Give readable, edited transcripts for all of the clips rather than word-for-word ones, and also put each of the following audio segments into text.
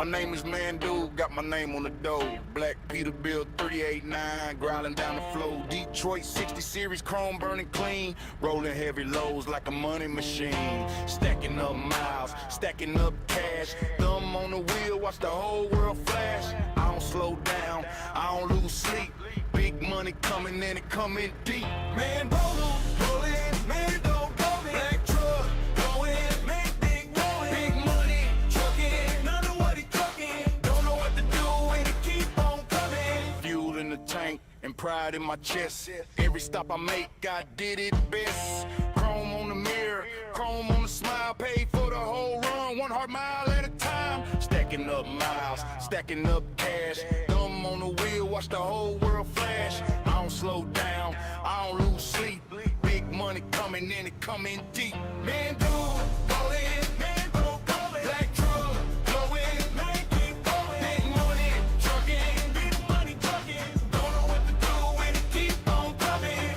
My name is Mando, got my name on the door. Black Peterbuilt 389, growling down the floor. Detroit 60 series, chrome burning clean. Rolling heavy loads like a money machine. Stacking up miles, stacking up cash. Thumb on the wheel, watch the whole world flash. I don't slow down, I don't lose sleep. Big money coming in and coming deep. Man, rollin', Mando, rollin'. Black truck, going, make big rollin'. Big money, truckin', none of what he truckin'. Don't know what to do when he keep on coming. Fuel in the tank and pride in my chest. Every stop I make, I did it best. Chrome on the mirror, chrome on the smile. Paid for the whole run, 1 hard mile at a time. Stacking up miles, stacking up cash. Thumb on the wheel, watch the whole world flash. I don't slow down, I don't lose sleep. Big money coming in and coming deep. Man, dude, rollin', man, rollin'. Black truck, blowin', man, keep blowin'. Big money, truckin', big money truckin'. Don't know what to do when it keep on coming.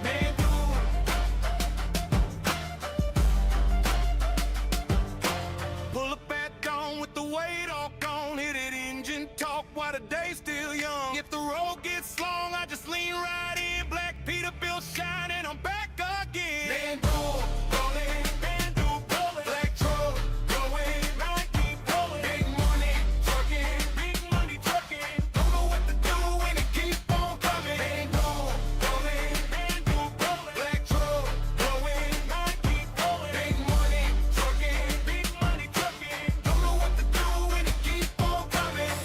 Man, dude. Pull up at dawn with the weight all gone. Hit it engine talk while the day's still young. If the road gets long, I just lean right in. Black Peterbilt shining, I'm back again. Mando, rollin', Mando, rollin'. Black truck, going, I keep rollin'. Big money, truckin', big money truckin'. Don't know what to do when it keep on coming. Mando, rollin', Mando, rollin'. Black truck, going, I keep rollin'. Big money, truckin', big money truckin'. Don't know what to do when it keep on coming.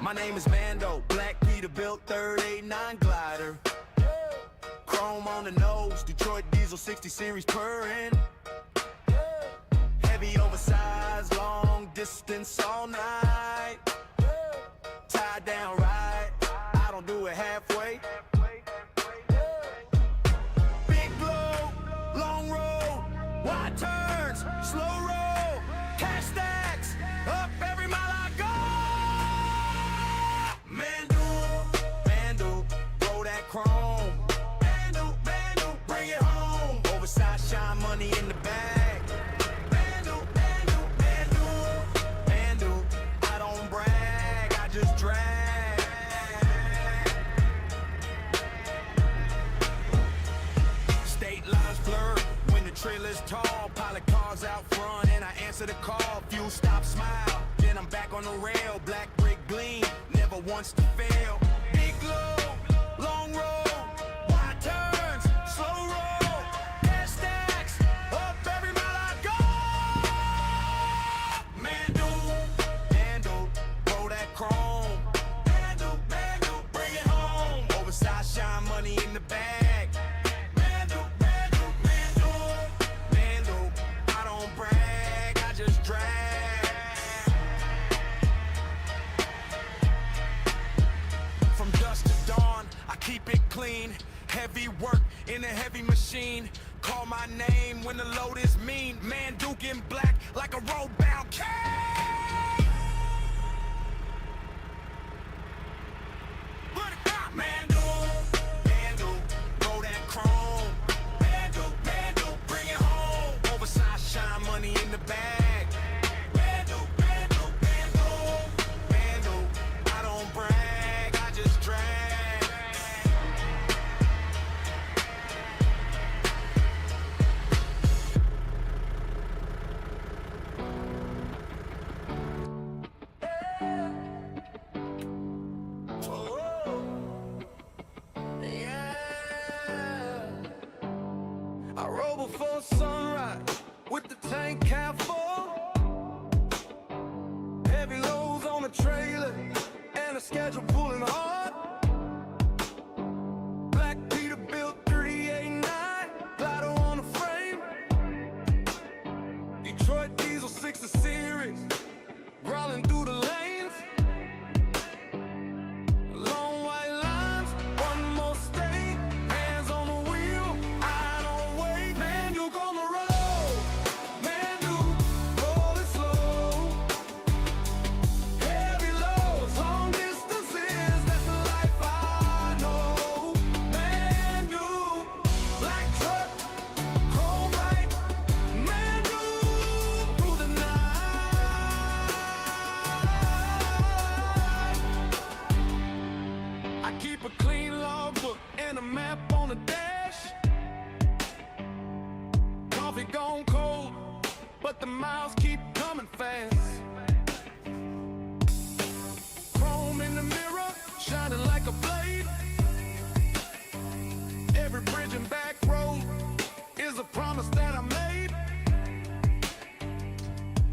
My name is Mando, Black Peterbilt 389 glider. Chrome on the nose, Detroit diesel 60 series purring. Heavy oversized, long distance all night. Tied down right, I don't do it halfway. Big blow, long road, wide turns, slow roll, cash stacks, up every mile I go. Mando, roll that chrome. Mando, bring it home. Oversized shine money in the bag. Mando, I don't brag, I just drag. State lines blur when the trailer's tall. Pilot cars out front and I answer the call. Fuel stop, smile, then I'm back on the rail. Black brick gleam, never wants to fail. Big low, long road, wide turns, slow roll, cash stacks, up every mile I go. Mando, roll that chrome. Mando, bring it home. Oversized shine money in the bag. Mando, I don't brag, I just drag. From dusk to dawn, I keep it clean. Heavy work in a heavy machine. Call my name when the load is mean. Man, Duke in black like a road-bound cat. Mando, roll that chrome. Mando, bring it home. Oversized shine money in the bag. Mando, I don't brag, I just drag. I roll before sunrise with the tank half full. Heavy loads on the trailer and a schedule pulling hard. Black Peterbilt 389, glider on the frame. Detroit diesel 60 series, growling through the lanes. Long white lines, 1 but the miles keep coming fast. Chrome in the mirror, shining like a blade. Every bridge and back road is a promise that I made.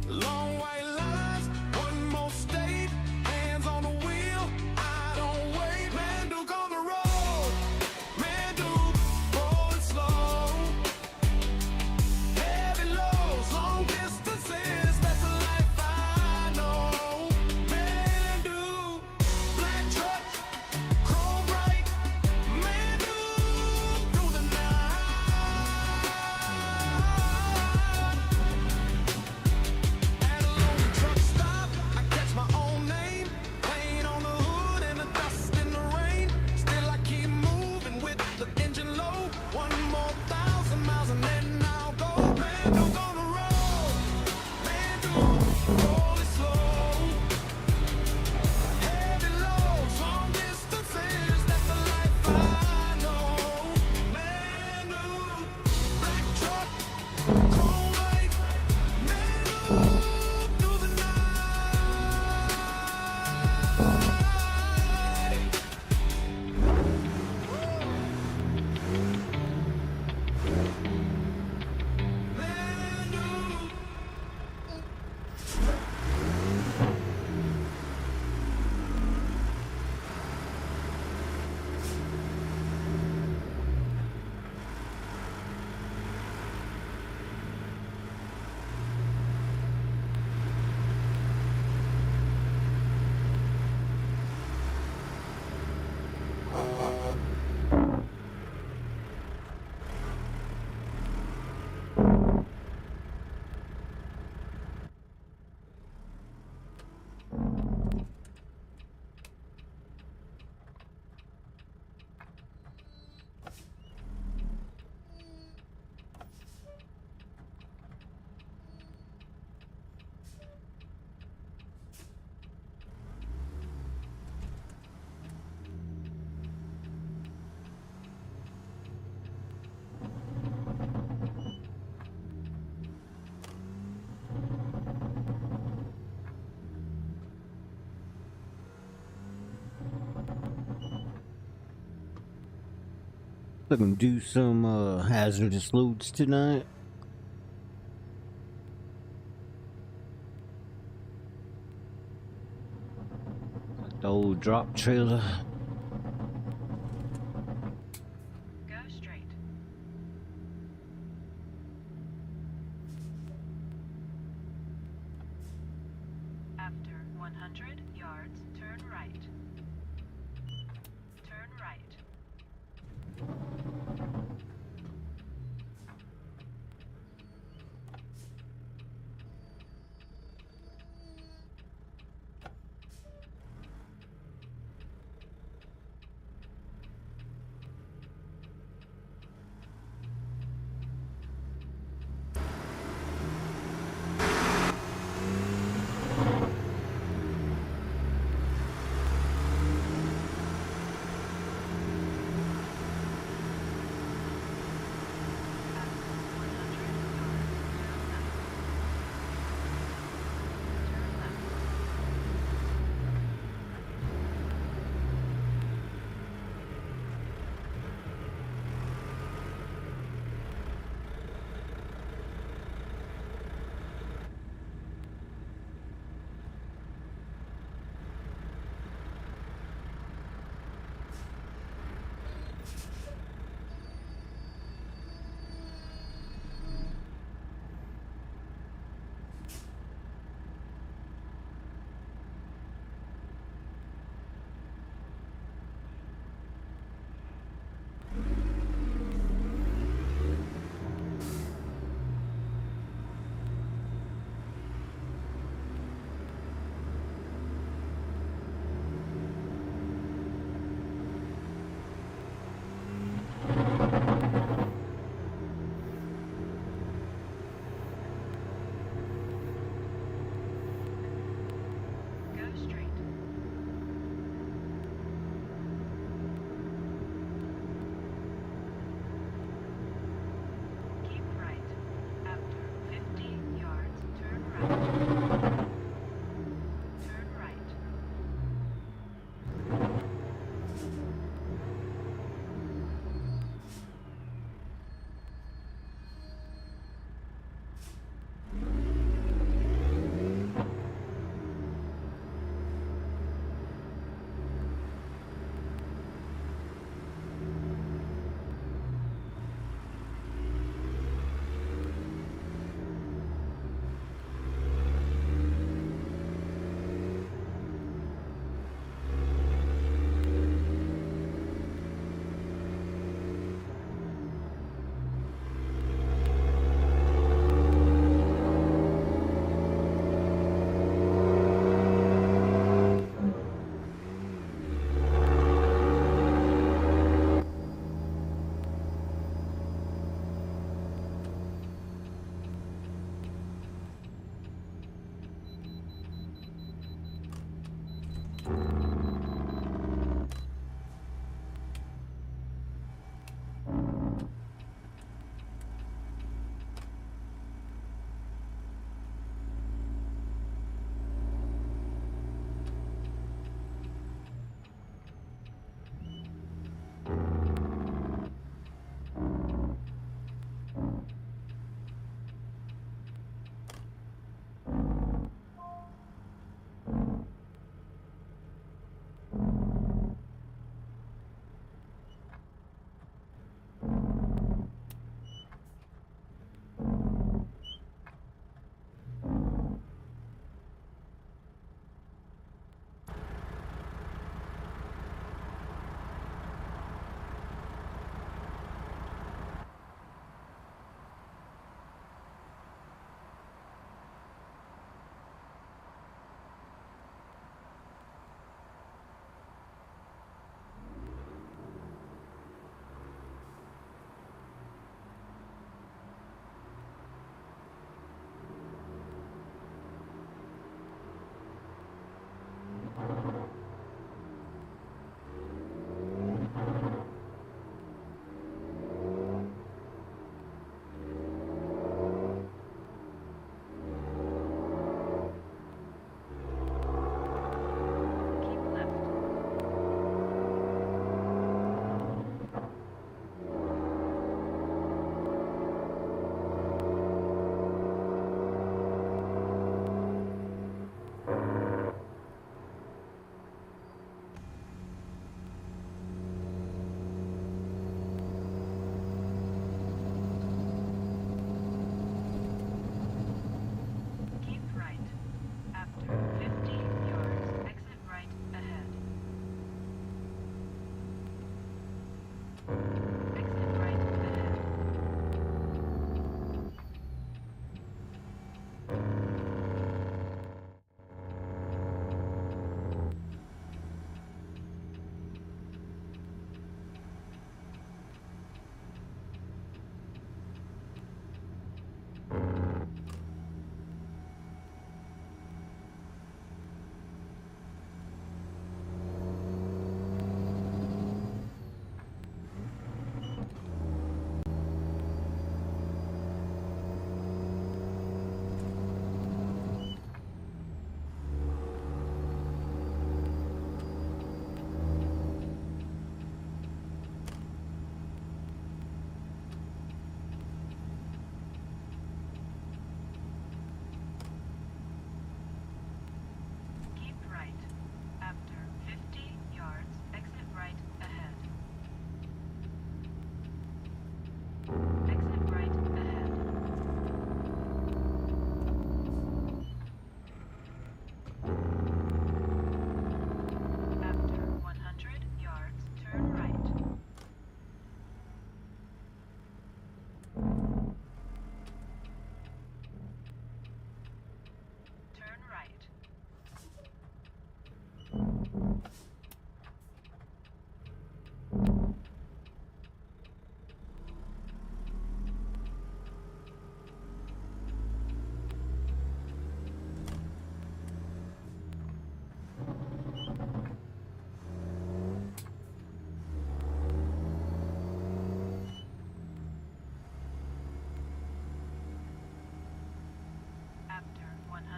Long white lines, one more state. Hands on the wheel, I don't wait. Man, Duke on the road. Man, Duke, rolling slow. Heavy lows, long distances, that's the life I know. Man, Duke, black truck, chrome bright. Man, Duke, through the night. At a lonely truck stop, I catch my own name. Paint on the hood and the dust in the rain. Still I keep moving with the engine low. One more 1,000 miles and then I'll go. Man, Duke on the road. Man, Duke, rolling slow. Heavy loads, long distances, that's the life I know. Man, Duke, black truck, chrome white. Man, Duke, through the night. Man, Duke. I'm gonna do some hazardous loads tonight. The old drop trailer. Go straight. After 100 yards, turn right. Turn right.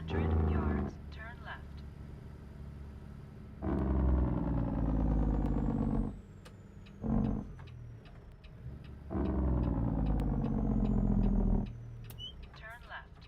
100 yards, turn left. Turn left.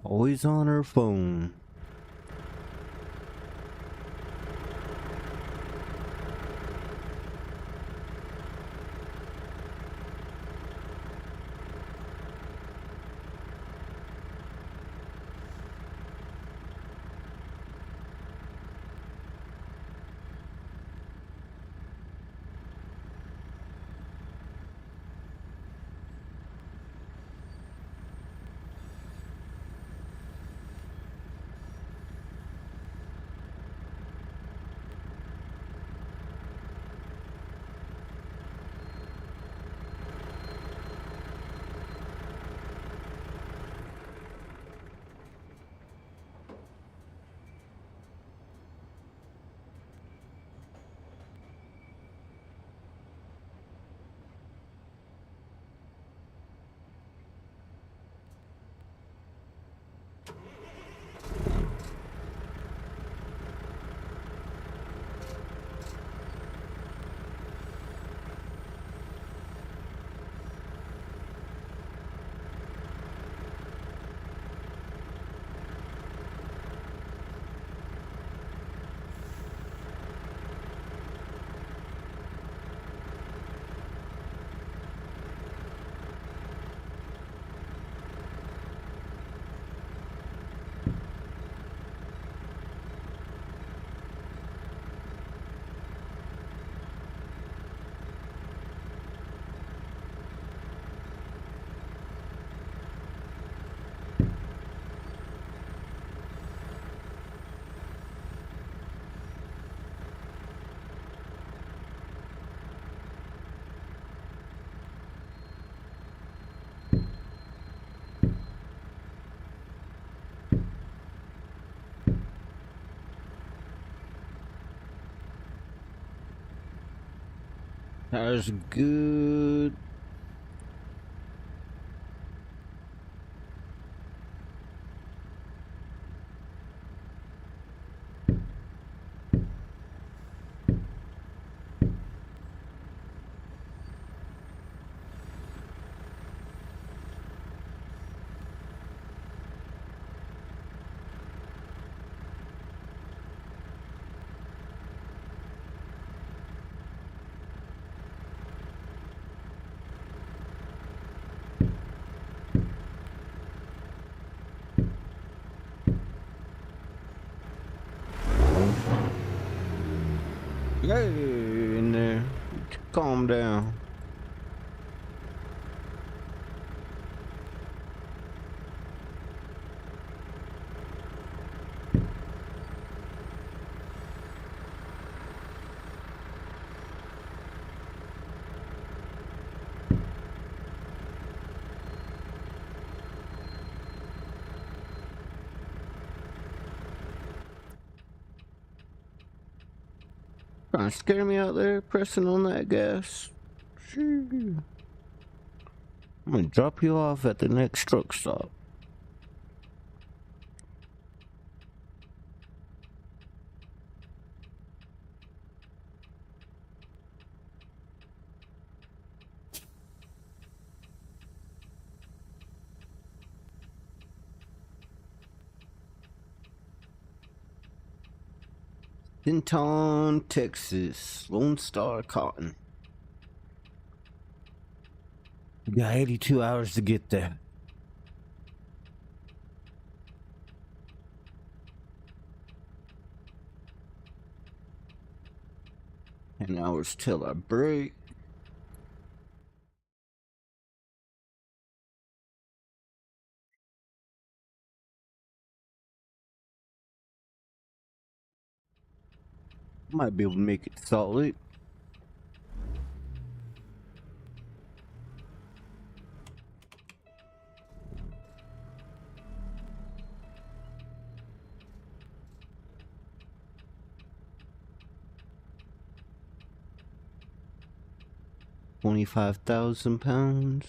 Always on her phone. Tires good. Hey, in there. Calm down. Trying to scare me out there, pressing on that gas. Shoo. I'm gonna drop you off at the next truck stop. Denton, Texas. Lone Star Cotton. You got 82 hours to get there. 10 hours till I break. Might be able to make it solid. £25,000.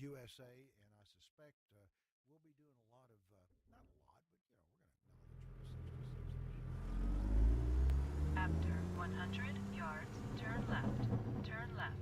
USA, and I suspect we'll be doing a lot of, not a lot, but you know, we're going to try to After 100 yards, turn left. Turn left.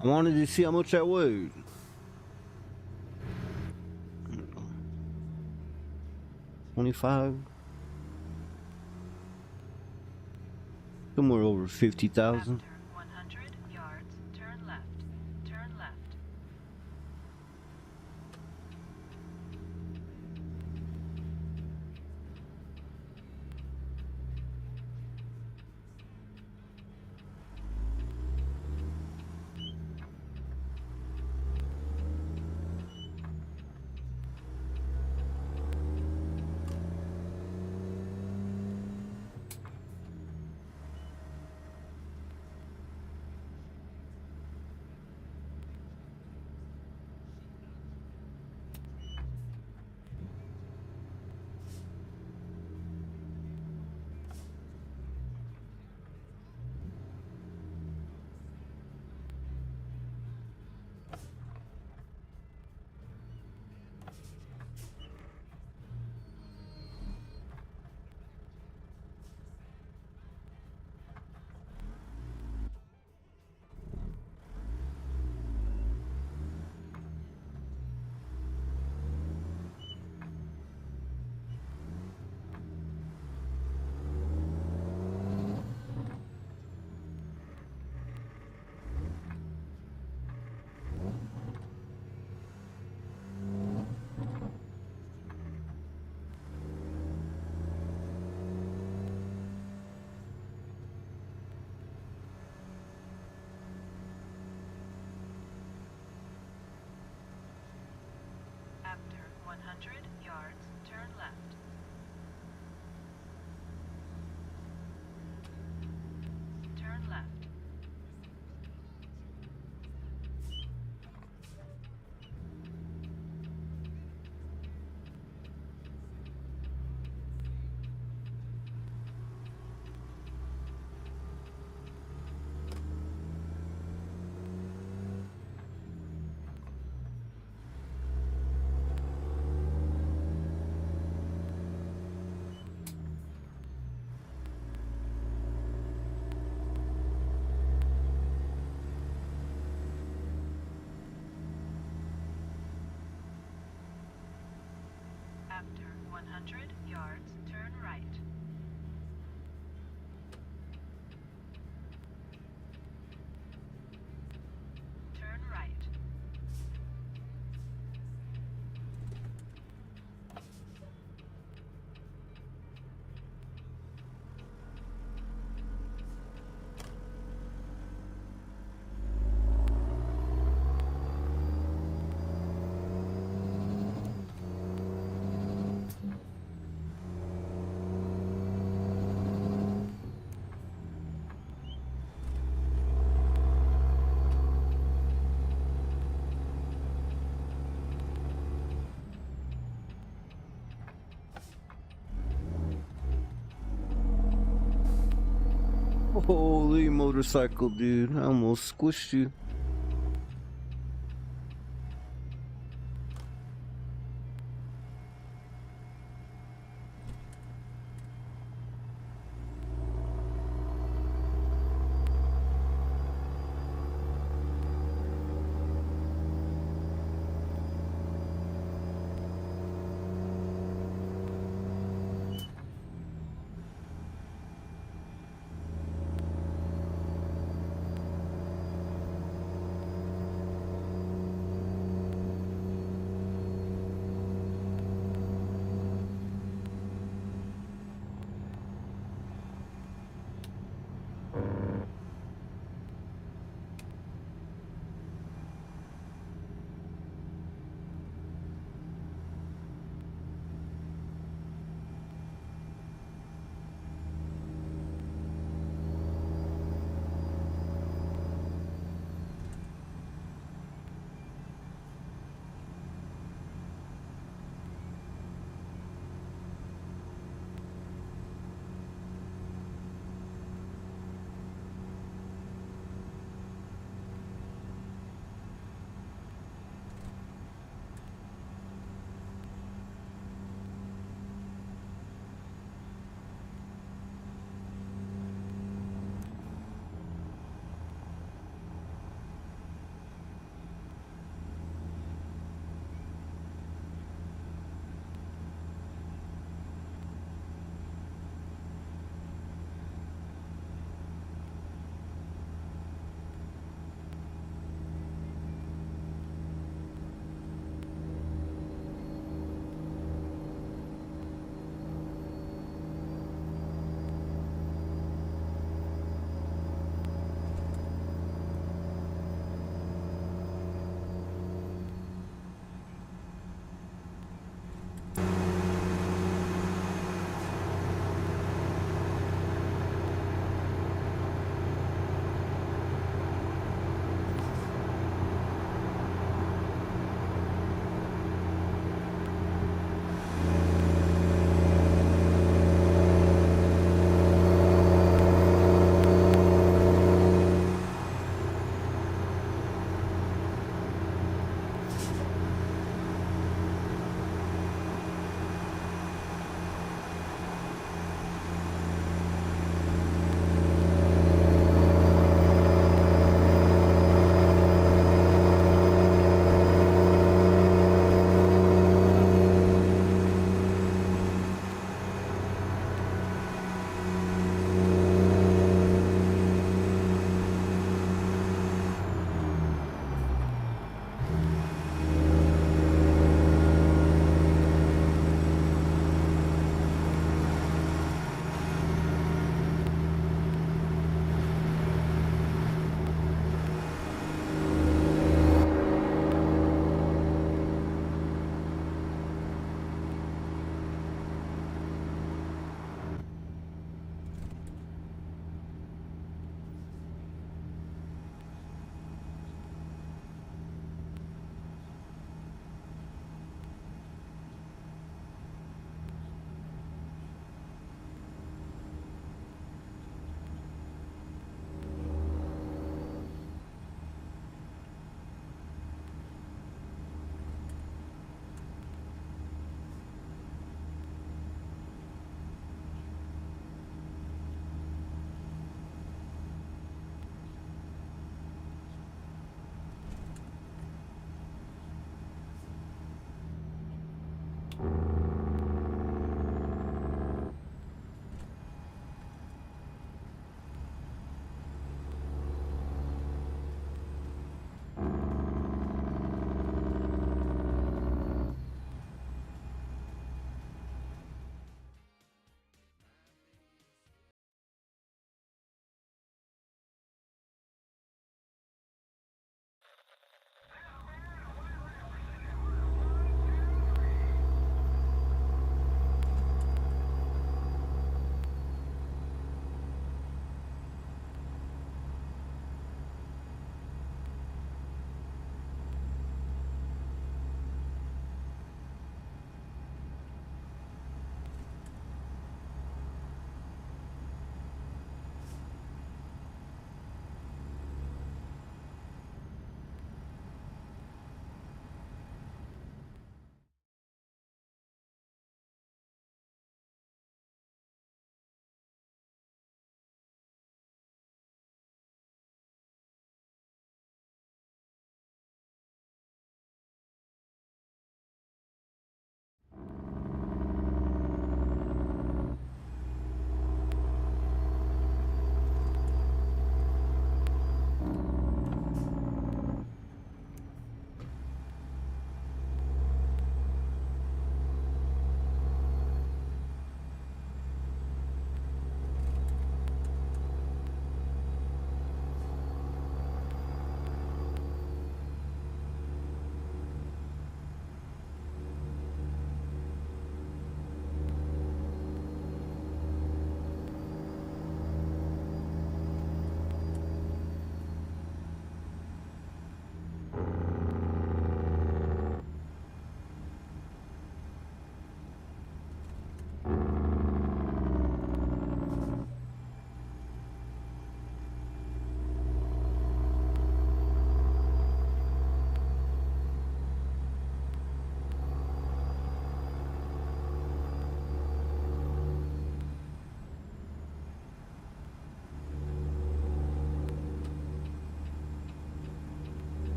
I wanted to see how much that weighed. $25. Somewhere over 50,000. After 100 yards, turn left. Turn left. After 100 yards, turn left. Turn left. After 100 yards, turn right. Turn right. Holy motorcycle, dude. I almost squished you.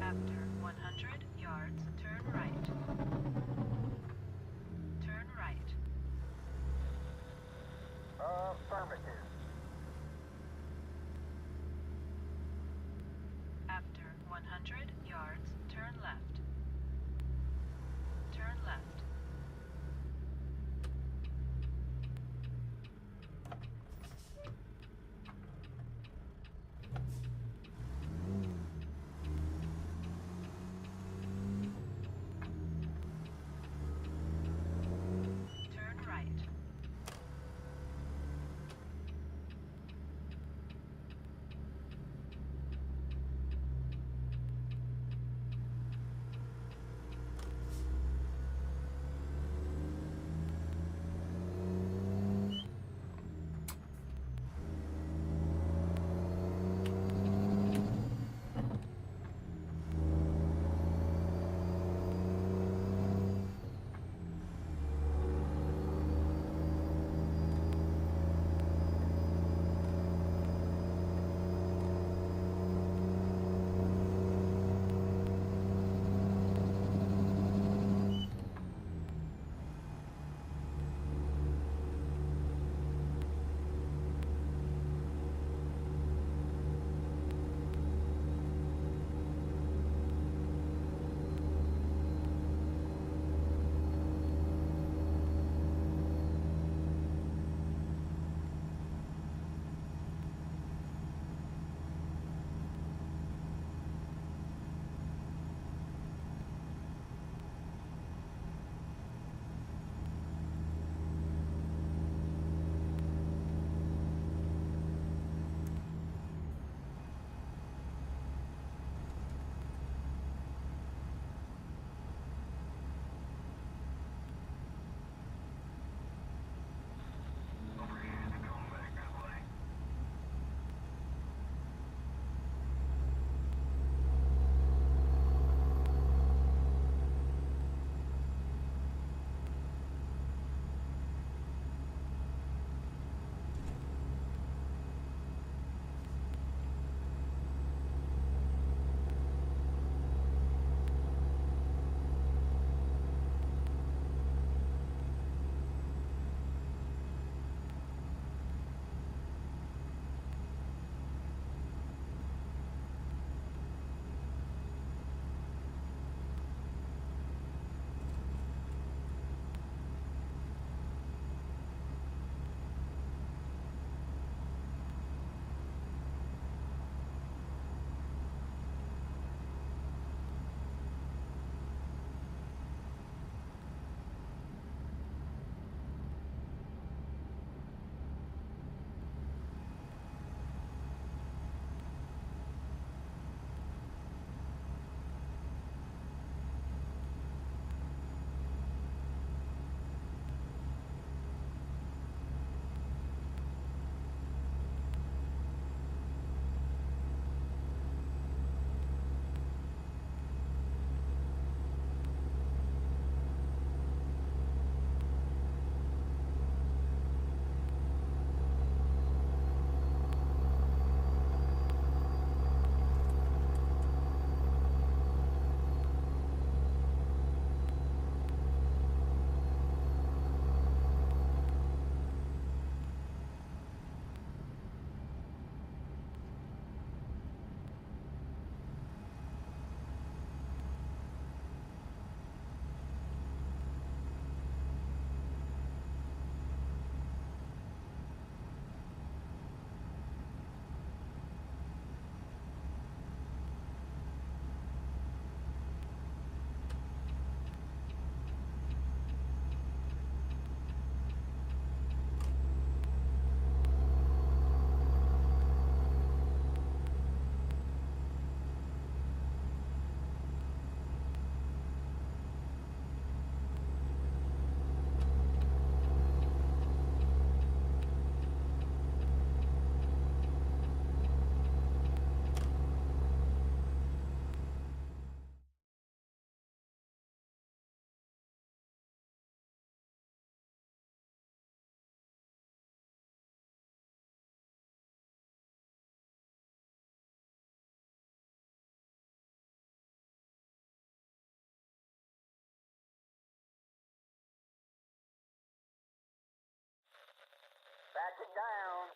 After 100 yards, turn right. Turn right. Affirmative. After 100 yards, turn left. Turn left. Turn right. Down.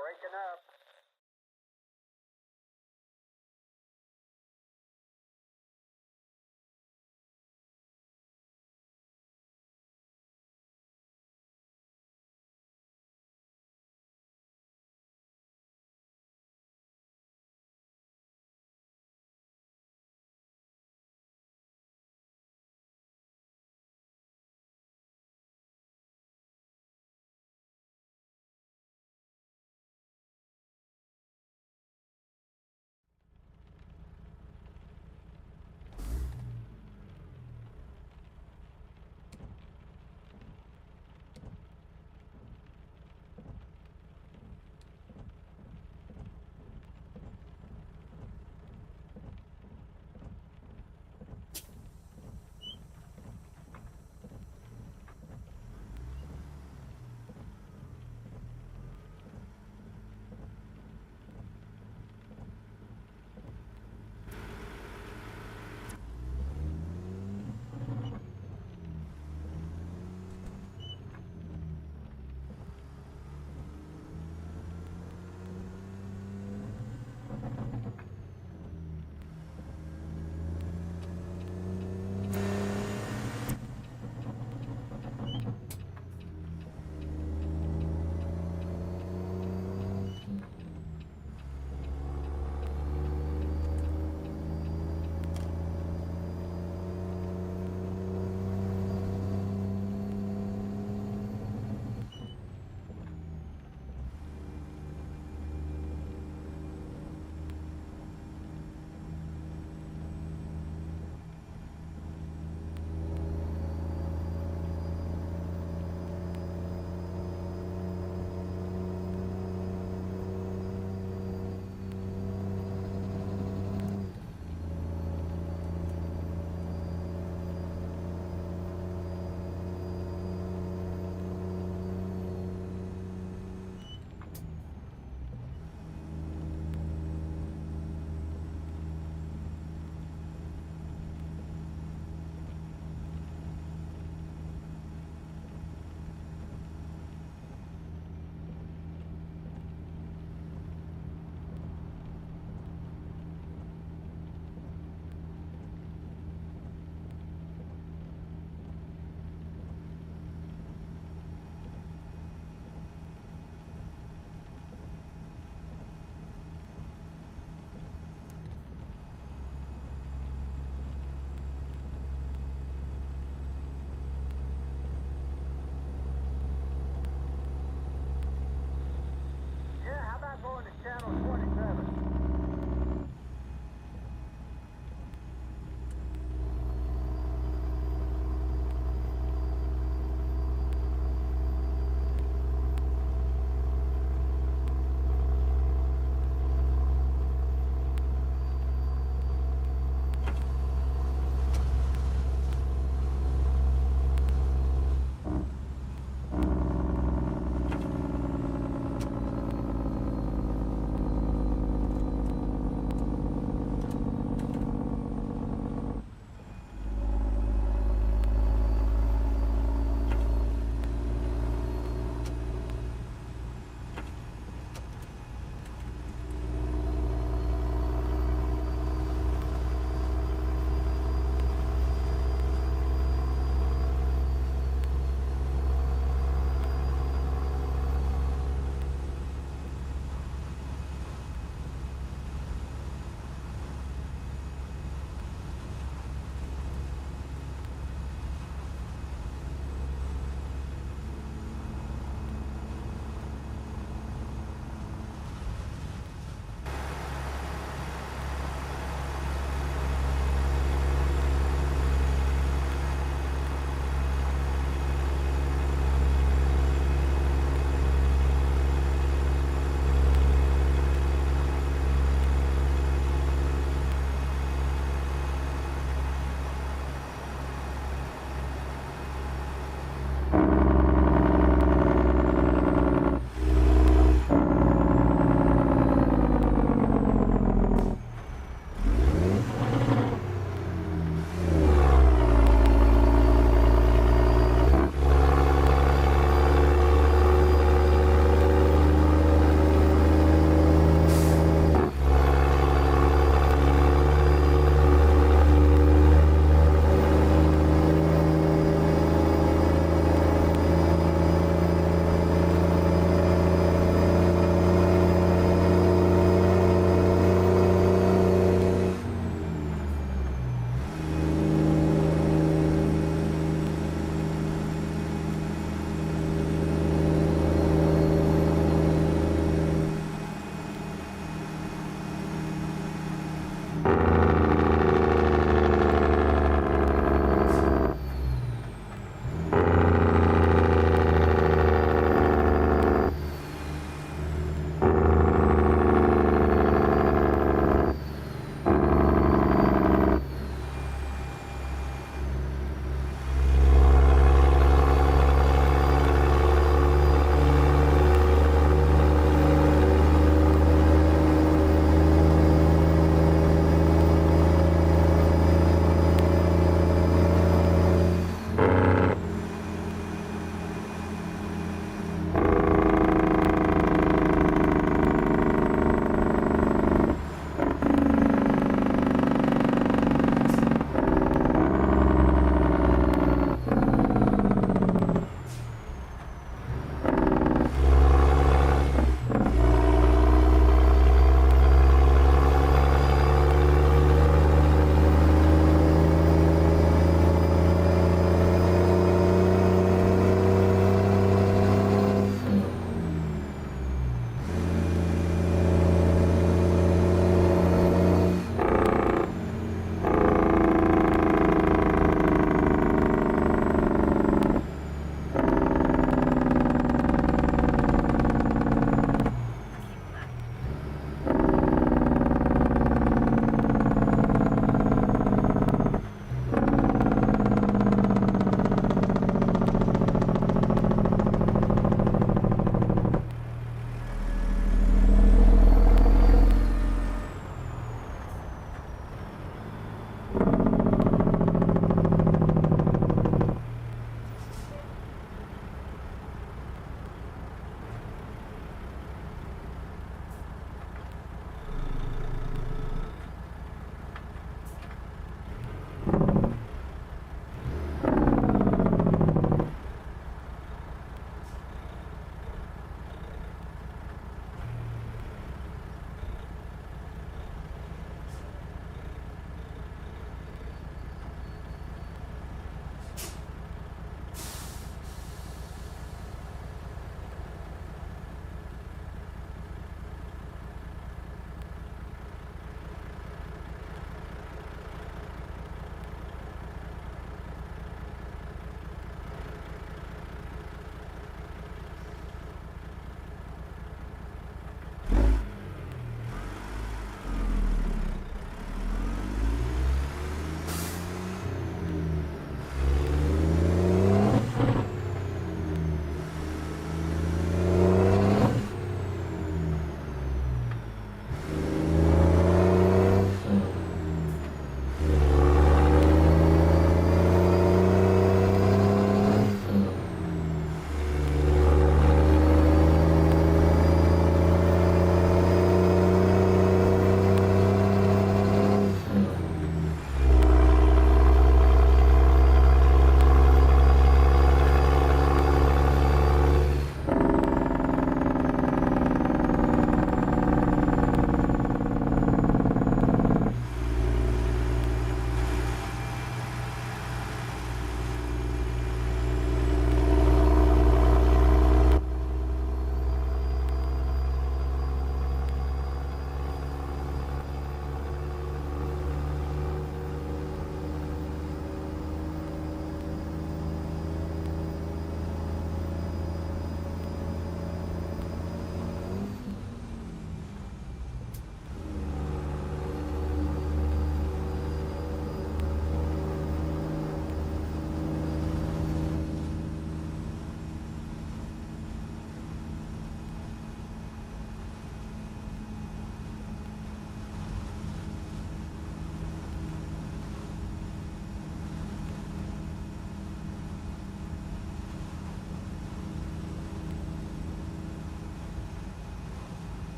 breaking up.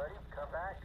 buddy. Come back.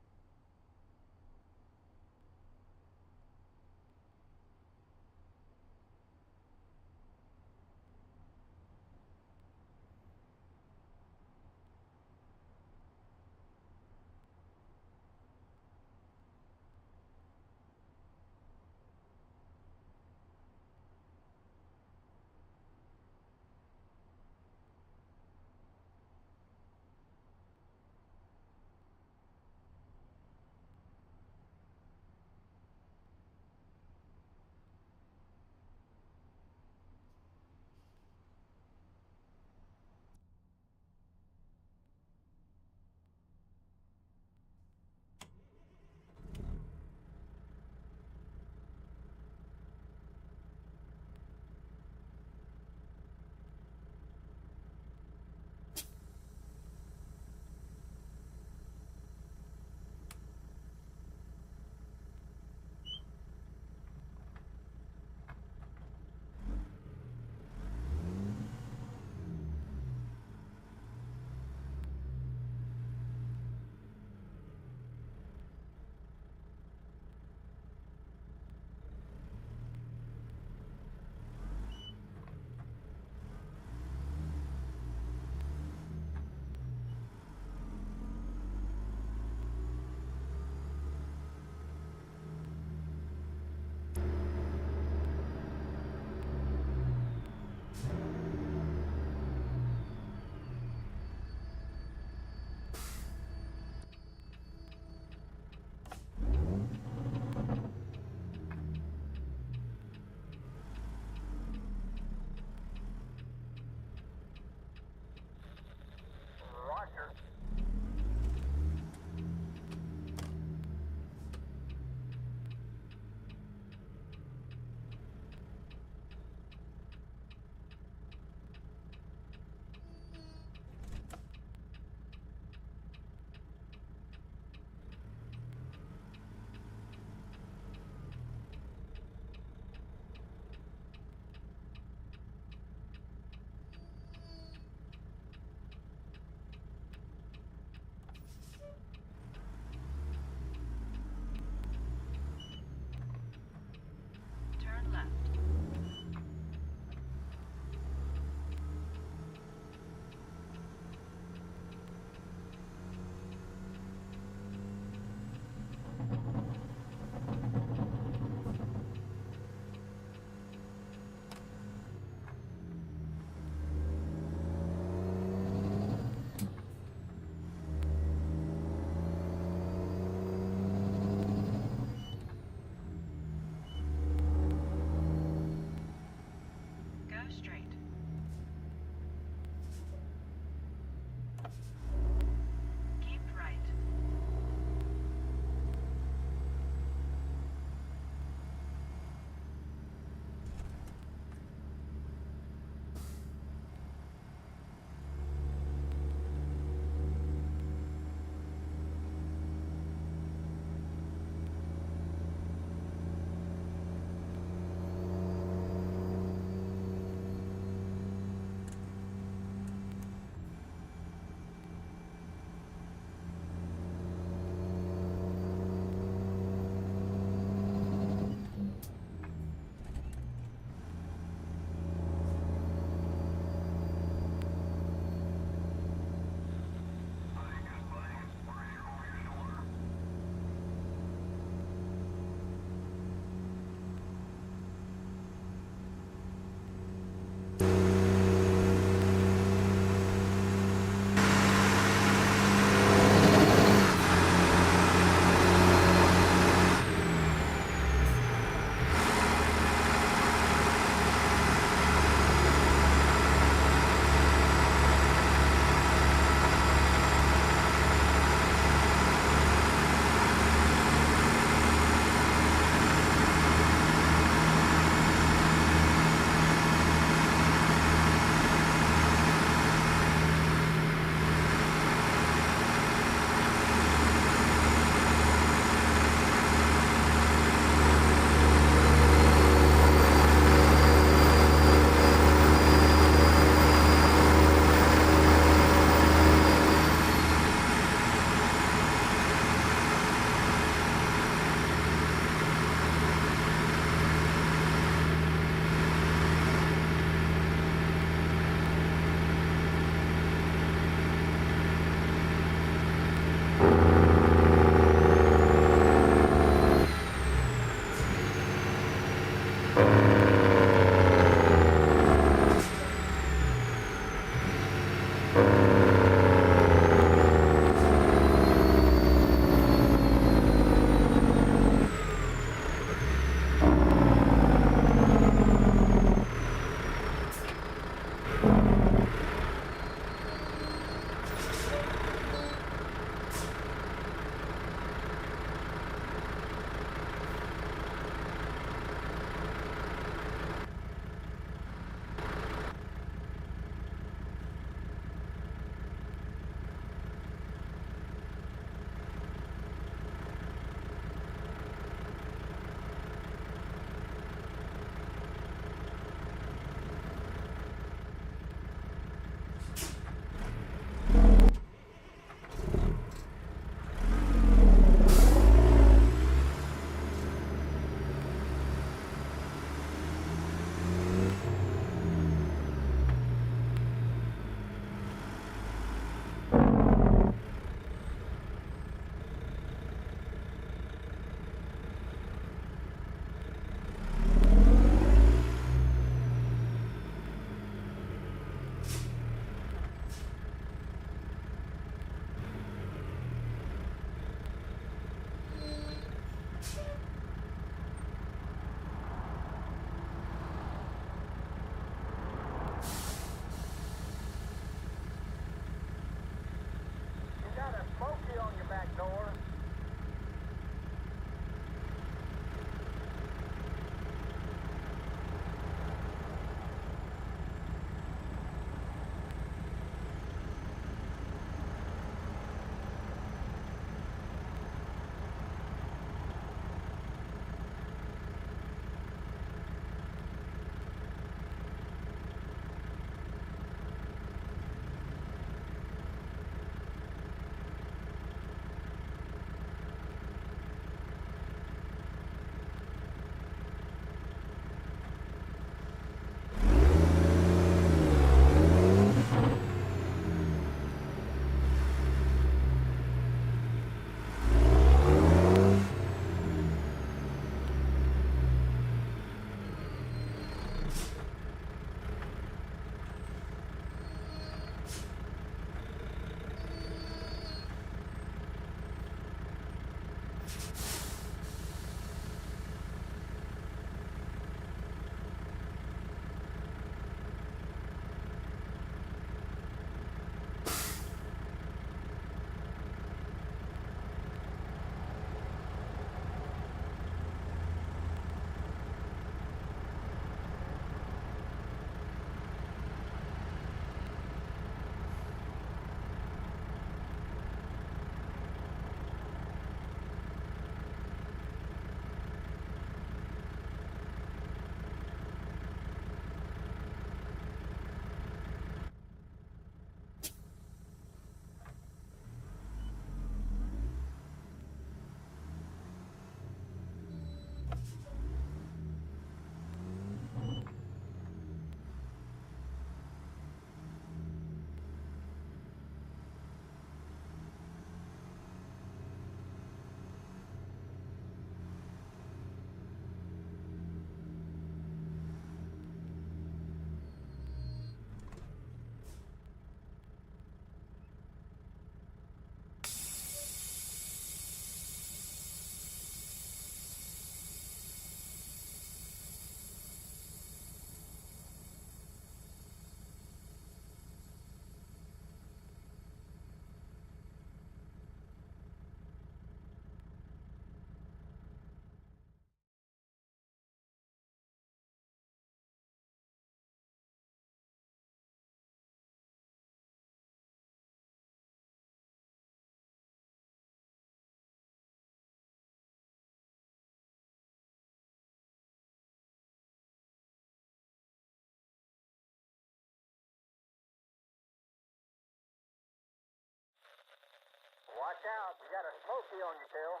Watch out, you got a smoky on your tail.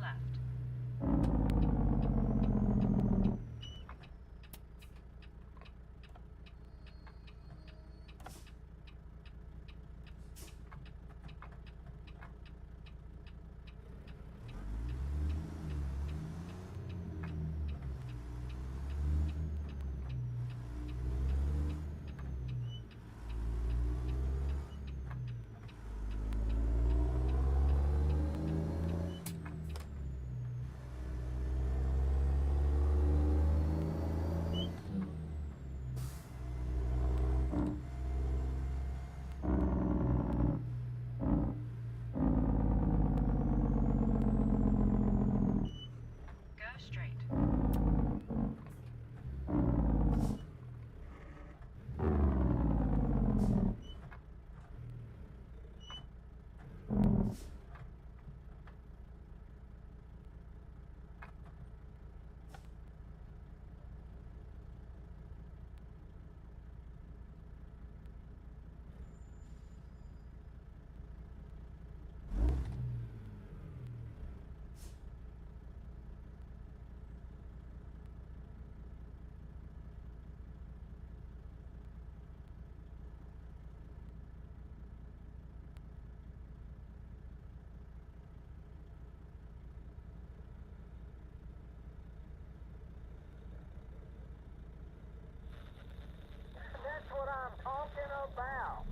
left. Go straight. That's what I'm talking about.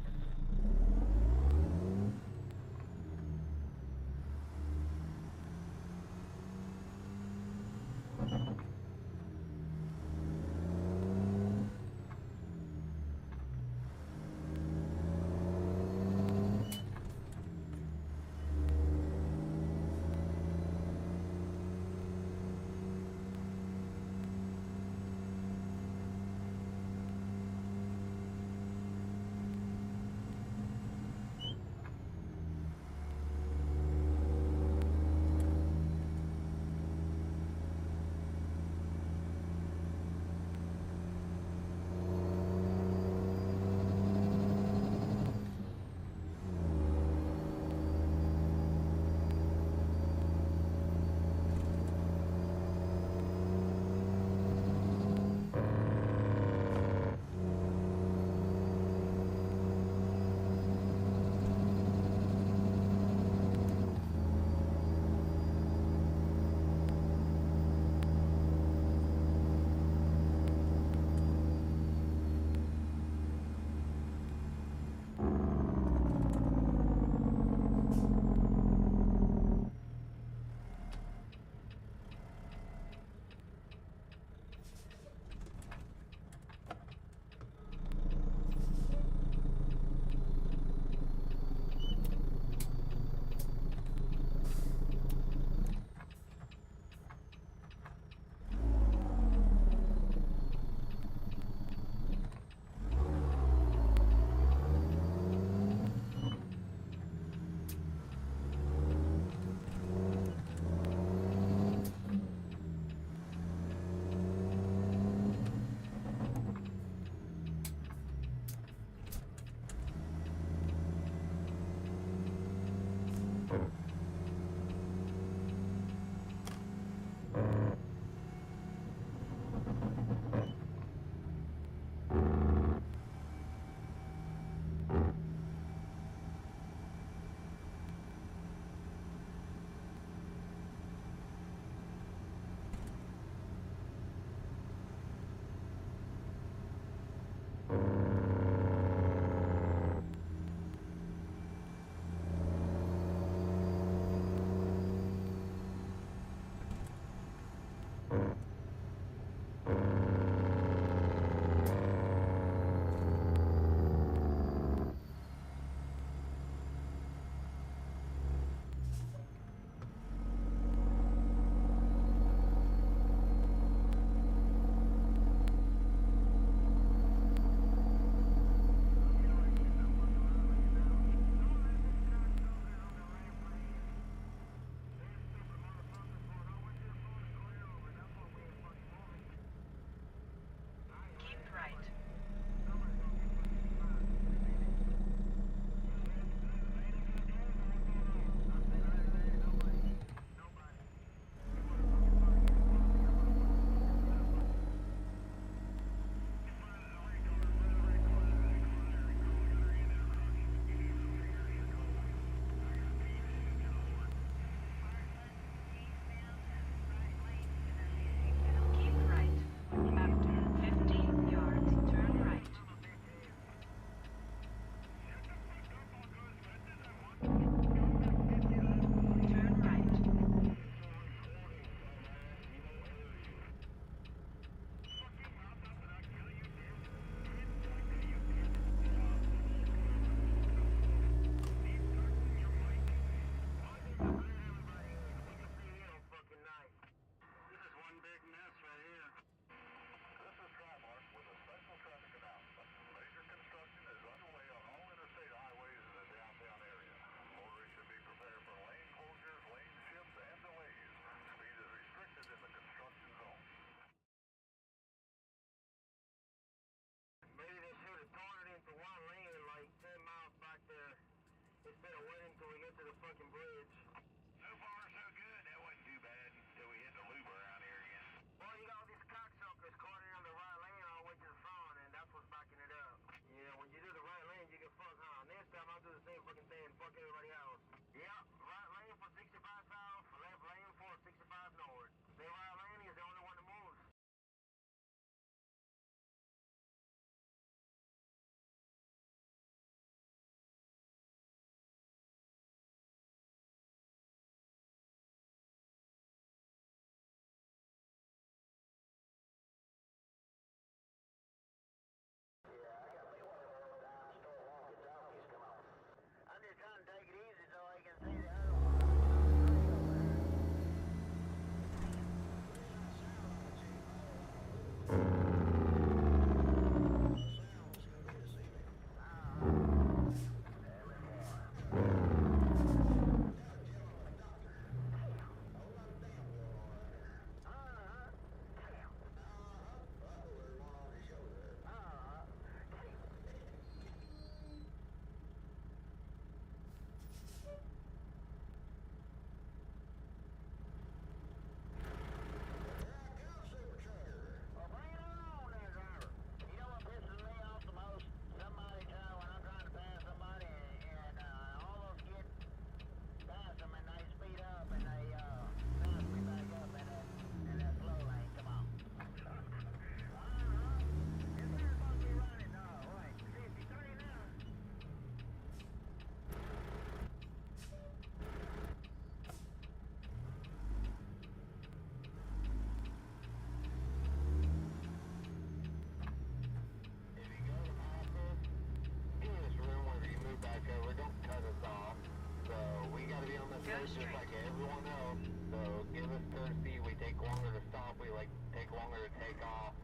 just like everyone else. So give us courtesy. We take longer to stop. We take longer to take off.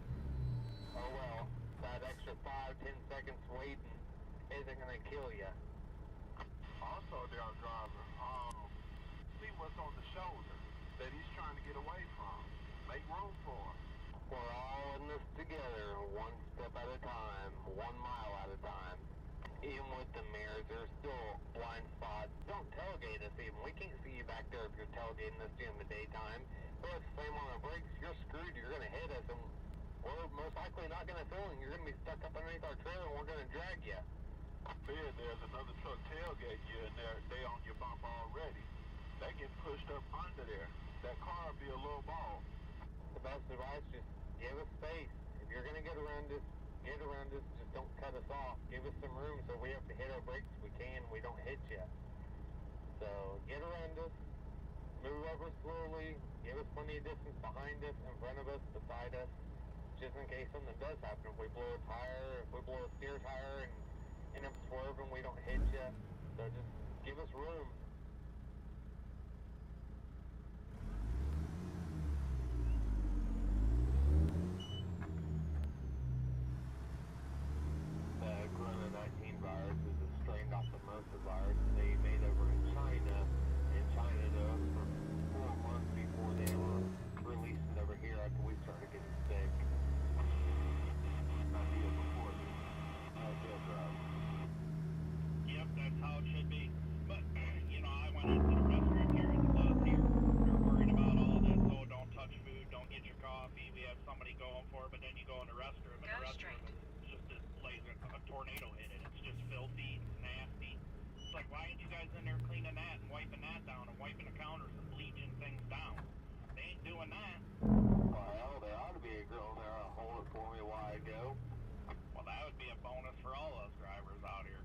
Oh well, that extra 5-10 seconds waiting isn't gonna kill you. Also, there, driver, see what's on the shoulder that he's trying to get away from. Make room for him. We're all in this together, one step at a time, 1 mile at a time. Even with the mirrors, there's still blind spots. Don't tailgate us even. We can't see you back there if you're tailgating us during the daytime. If let's slam on the brakes, you're screwed. You're going to hit us, and we're most likely not going to film you. You're going to be stuck up underneath our trailer, and we're going to drag you. There's another truck tailgate you, and they on your bump already. They get pushed up under there. That car will be a little ball. The best advice, just give us space. If you're going to get around us, get around us. Just don't cut us off. Give us some room so we have to hit our brakes if we can. We don't hit you. So get around us. Move over slowly. Give us plenty of distance behind us, in front of us, beside us, just in case something does happen. If we blow a tire, if we blow a steer tire and end up swerving, we don't hit you. So just give us room. The Corona-19 virus is a strain off the MRSA virus they made over in China. In China, though, for 4 months before they ever released it over here after we started getting sick. Idea before this. Yep, that's how it should be. But, I went into the restroom here at the bus here. You're worried about all this, oh, don't touch food, don't get your coffee. We have somebody going for it, but then you go in the restroom, and Go the restroom straight. is just this laser, a tornado hit it. It's just filthy, it's nasty. It's like, why ain't you guys in there cleaning that and wiping that down and wiping the counters and bleaching things down? They ain't doing that. Well, there ought to be a girl there to hold it for me while I go. Well, that would be a bonus for all us drivers out here.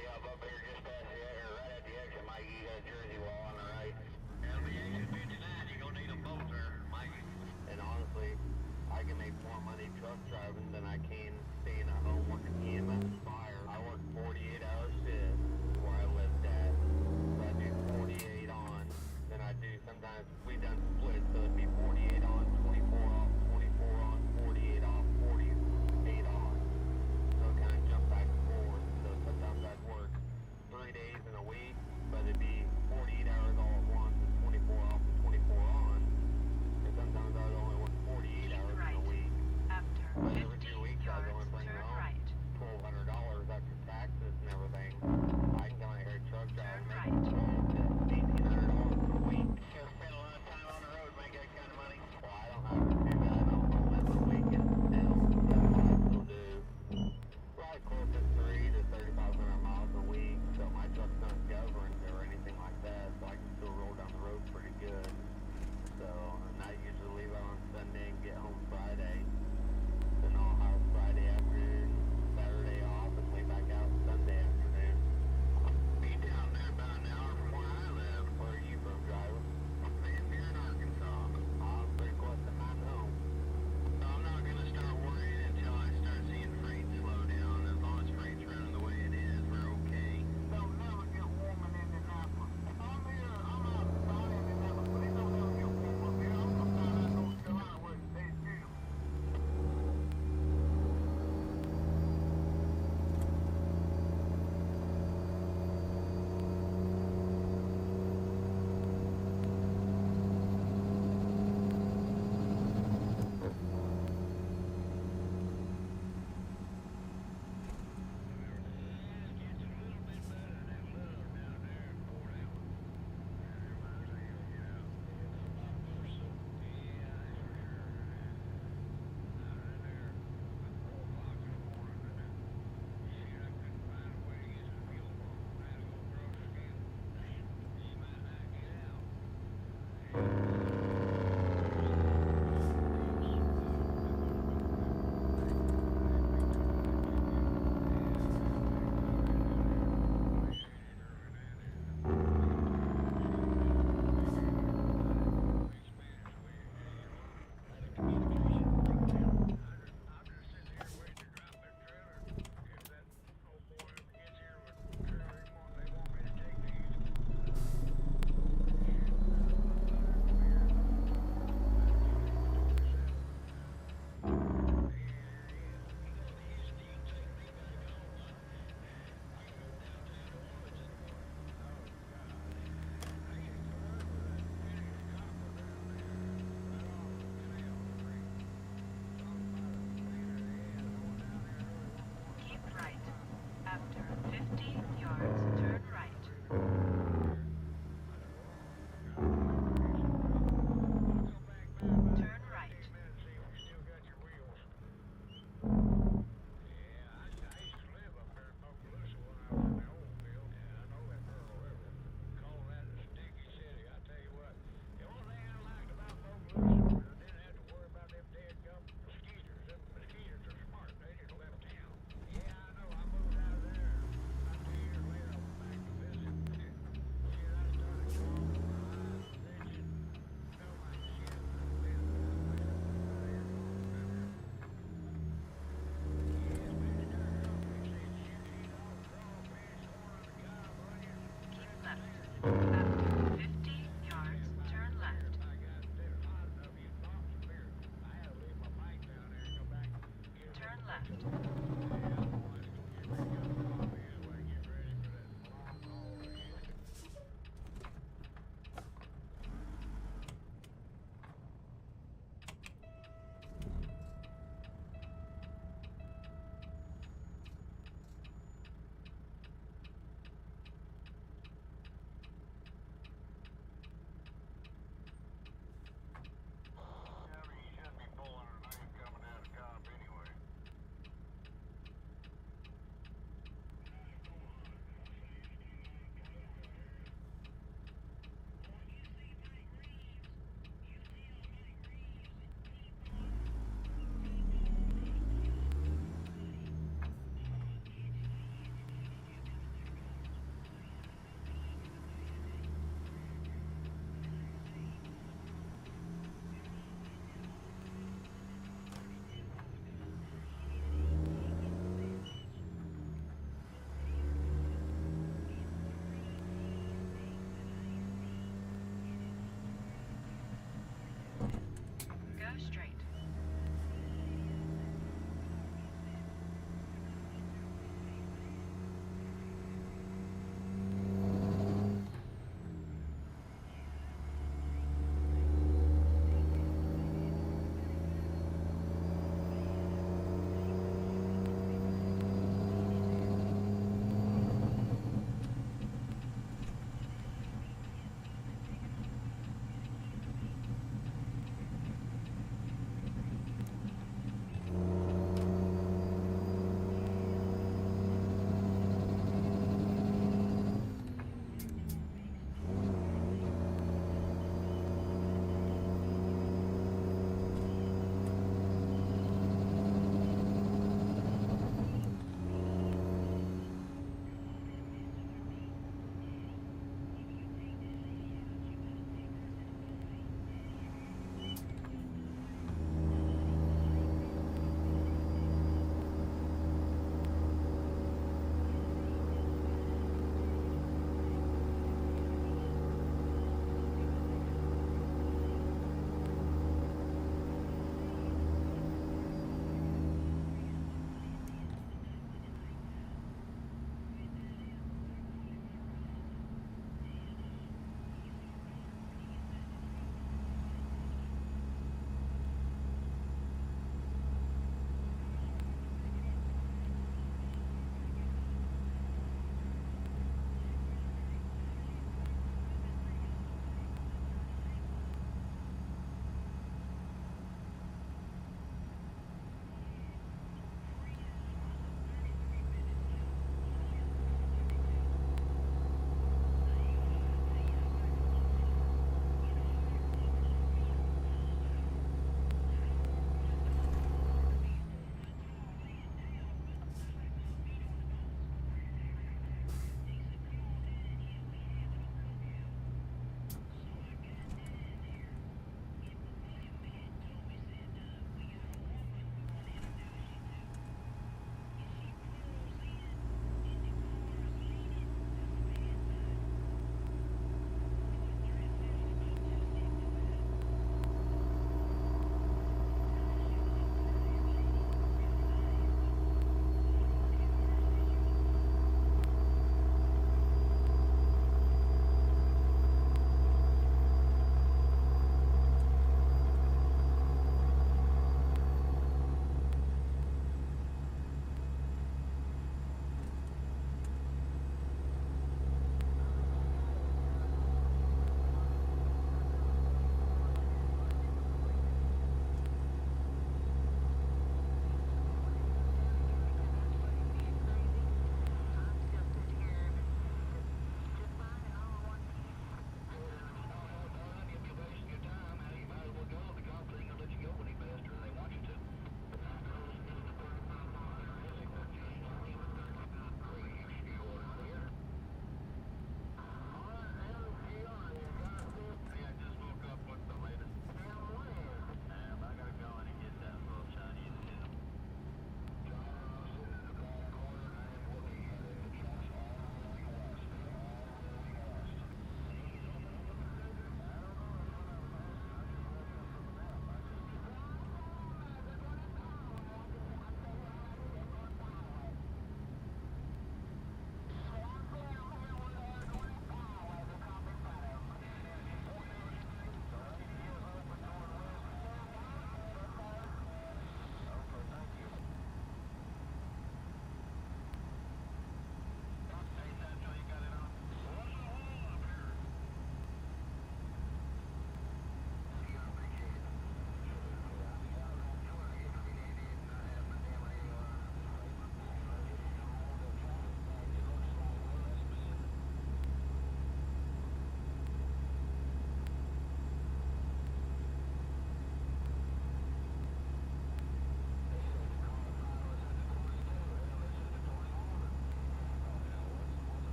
Yeah, I'm up here just past the exit, right at the exit, Mike. You got a Jersey wall on the right. That'll be exit 59. You're going to need them both there, Mikey. And honestly, I can make more money truck driving than I can staying at home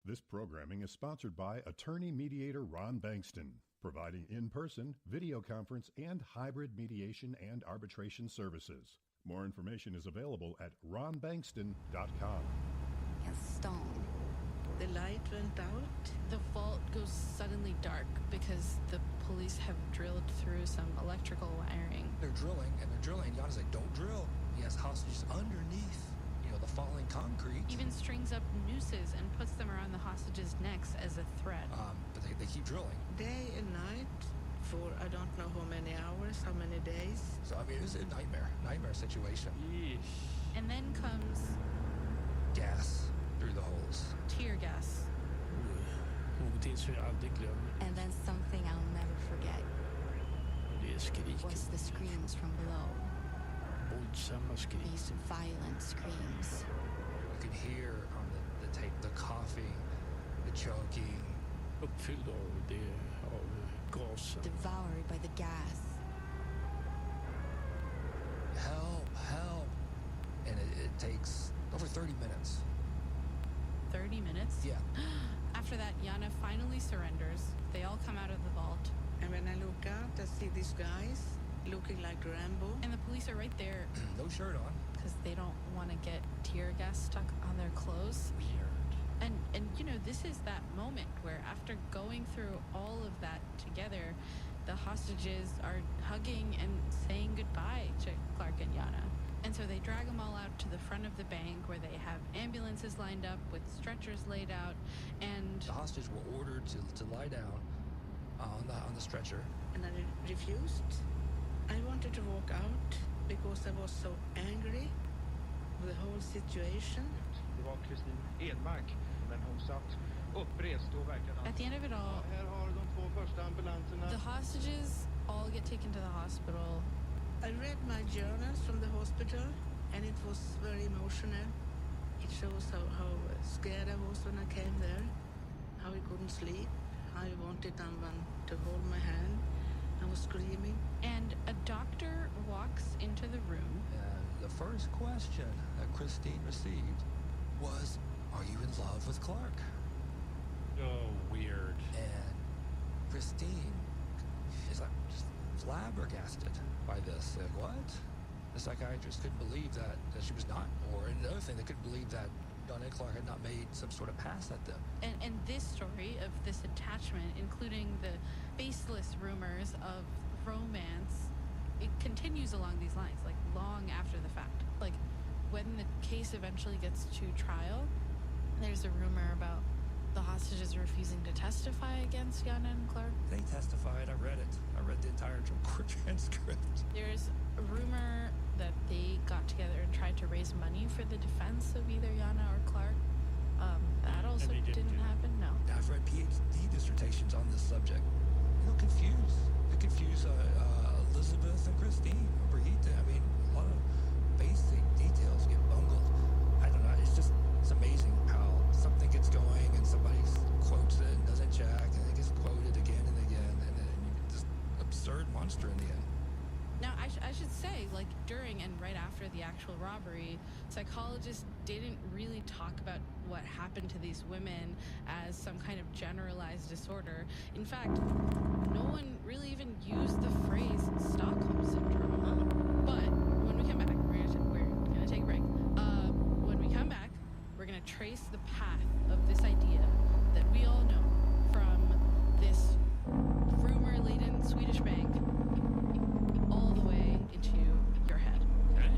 This programming is sponsored by attorney mediator Ron Bankston, providing in-person, video conference, and hybrid mediation and arbitration services. More information is available at ronbankston.com. Gaston. The light went out. The vault goes suddenly dark because the police have drilled through some electrical wiring. They're drilling. Yana's like, don't drill. He has hostages underneath, the falling concrete. Even strings up nooses and puts them around the hostages' necks as a threat. But they keep drilling. Day and night for I don't know how many hours, how many days. So, it was a nightmare situation. Yeesh. And then comes... gas through the holes. Tear gas. And then something I'll never forget. Was the screams from below. These violent screams. You can hear on the tape the coughing, the choking. Devoured by the gas. Help. And it takes over 30 minutes. 30 minutes? Yeah. After that, Yana finally surrenders. They all come out of the vault. And when I look out, I see these guys looking like Rambo. And the police are right there. No shirt on. Because they don't want to get tear gas stuck on their clothes. Weird. And this is that moment where after going through all of that together, the hostages are hugging and saying goodbye to Clark and Yana. And so they drag them all out to the front of the bank where they have ambulances lined up with stretchers laid out, and... The hostages were ordered to lie down on the stretcher. And I refused. I wanted to walk out because I was so angry with the whole situation. At the end of it all, the hostages all get taken to the hospital. I read my journals from the hospital, and it was very emotional. It shows how scared I was when I came there, how I couldn't sleep, how I wanted someone to hold my hand. I was screaming. And a doctor walks into the room. And the first question that Christine received was, are you in love with Clark? Oh, weird. And Christine is like just flabbergasted by this. Like, what? The psychiatrist couldn't believe that she was not, or another thing, they couldn't believe that Donna and Clark had not made some sort of pass at them. And this story of this attachment, including the baseless rumors of romance, it continues along these lines, like long after the fact. Like when the case eventually gets to trial, there's a rumor about the hostages refusing to testify against Yana and Clark. They testified. I read it. I read the entire court transcript. There's a rumor that they got together and tried to raise money for the defense of either Yana or Clark. That also didn't happen. No. I've read PhD dissertations on this subject. They'll confuse Elizabeth and Christine, or Brigitte. A lot of basic details get bungled. I don't know. It's amazing how something gets going and somebody quotes it and doesn't check, and it gets quoted again and again, and then you get this absurd monster in the end. Now, I should say, like, during and right after the actual robbery, psychologists didn't really talk about what happened to these women as some kind of generalized disorder. In fact, no one really even used the phrase Stockholm Syndrome. But when we come back, we're gonna take a break. When we come back, we're gonna trace the path of this idea that we all know from this rumor-laden Swedish bank all the way into your head. Okay?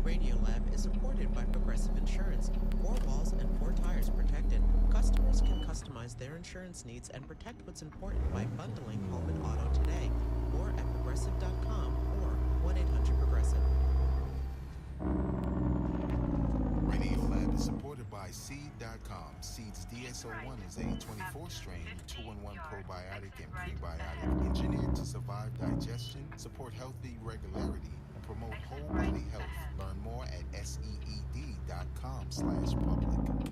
Radiolab is supported by Progressive Insurance. 4 walls and 4 tires protected. Customers can customize their insurance needs and protect what's important by bundling home and auto today, or at progressive.com or 1-800-PROGRESSIVE. Radiolab is supported by Seed.com. Seed's DSO1 is a 24-strain, 2-in-1 probiotic and prebiotic engineered to survive digestion, support healthy regularity, and promote whole body health. Learn more at seed.com/public.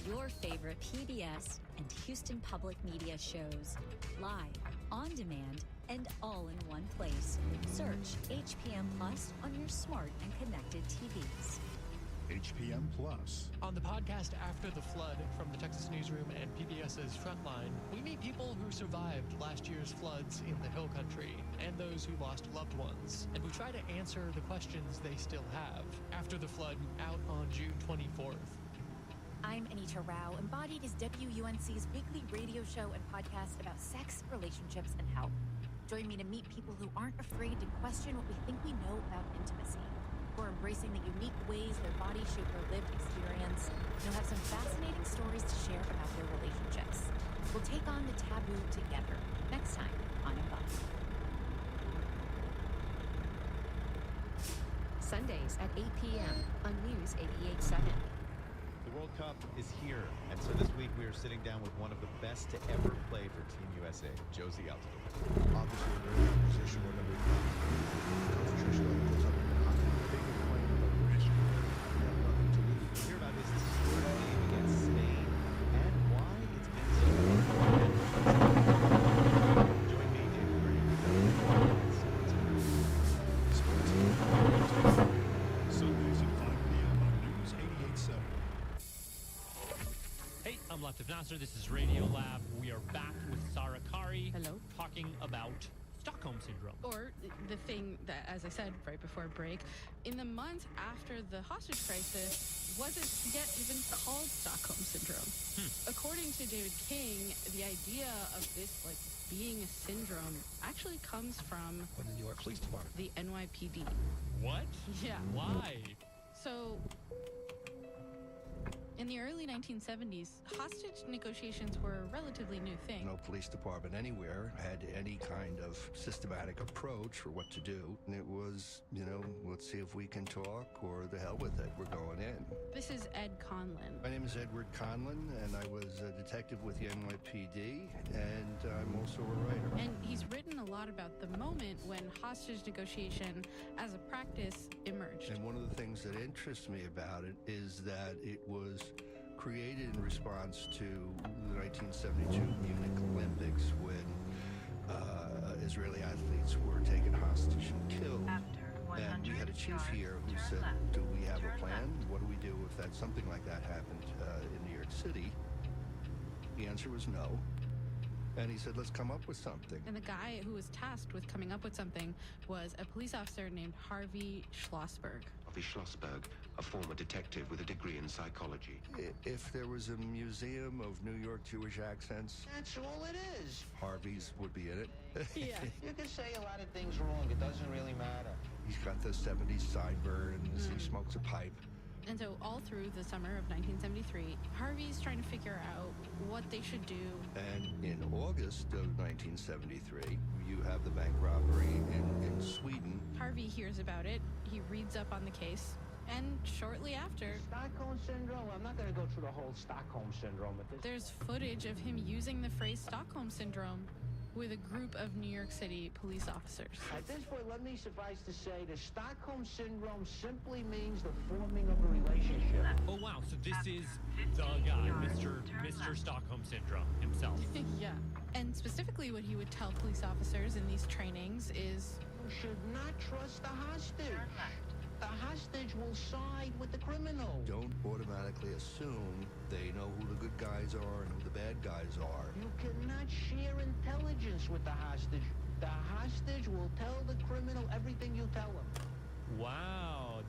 Your favorite PBS and Houston Public Media shows, live, on demand, and all in one place. Search HPM Plus on your smart and connected TVs. HPM Plus. On the podcast After the Flood from the Texas Newsroom and PBS's Frontline, we meet people who survived last year's floods in the Hill Country and those who lost loved ones. And we try to answer the questions they still have. After the Flood, out on June 24th. I'm Anita Rao. Embodied is WUNC's weekly radio show and podcast about sex, relationships, and health. Join me to meet people who aren't afraid to question what we think we know about intimacy, who are embracing the unique ways their bodies shape their lived experience, and who have some fascinating stories to share about their relationships. We'll take on the taboo together next time on Embodied. Sundays at 8 p.m. on News 88.7. The World Cup is here, and so this week we are sitting down with one of the best to ever play for Team USA, Josie Altidore. Obviously, we're in a position where the concentration level goes up in the hockey. They can play with a position where they have nothing to lose. We'll hear about his historic game against Spain and why it's been so hard. Join me, David Brady, Sundays at 5 p.m. on News 88.7. Hey, I'm Latif Nasser. This is Radio Lab. We are back with Sarah Kari. Hello. Talking about Stockholm Syndrome. Or the thing that, as I said right before break, in the months after the hostage crisis, was it yet even called Stockholm Syndrome? According to David King, the idea of this, like, being a syndrome actually comes from the New York Police Department. The NYPD. What? Yeah. Why? So, in the early 1970s, hostage negotiations were a relatively new thing. No police department anywhere had any kind of systematic approach for what to do. And it was, let's see if we can talk, or the hell with it, we're going in. This is Ed Conlon. My name is Edward Conlon, and I was a detective with the NYPD, and I'm also a writer. And he's written a lot about the moment when hostage negotiation as a practice emerged. And one of the things that interests me about it is that it was created in response to the 1972 Munich Olympics, when Israeli athletes were taken hostage and killed. And we had a chief here who said, do we have a plan? What do we do if something like that happened in New York City? The answer was no. And he said, let's come up with something. And the guy who was tasked with coming up with something was a police officer named Harvey Schlossberg. Harvey Schlossberg, a former detective with a degree in psychology. If there was a museum of New York Jewish accents, That's all it is. Harvey's would be in it. Yeah. You can say a lot of things wrong. It doesn't really matter. He's got the 70s sideburns. He smokes a pipe. And so all through the summer of 1973, Harvey's trying to figure out what they should do. And in August of 1973, you have the bank robbery in Sweden. Harvey hears about it. He reads up on the case. And shortly after, Stockholm Syndrome? I'm not going to go through the whole Stockholm Syndrome at this there's footage of him using the phrase Stockholm Syndrome with a group of New York City police officers. At this point, let me suffice to say the Stockholm Syndrome simply means the forming of a relationship. Oh, wow. So this is the guy, Mr. Stockholm Syndrome himself. Yeah. And specifically what he would tell police officers in these trainings is, You should not trust the hostage. The hostage will side with the criminal. Don't automatically assume they know who the good guys are and who the bad guys are. You cannot share intelligence with the hostage. The hostage will tell the criminal everything you tell him. Wow.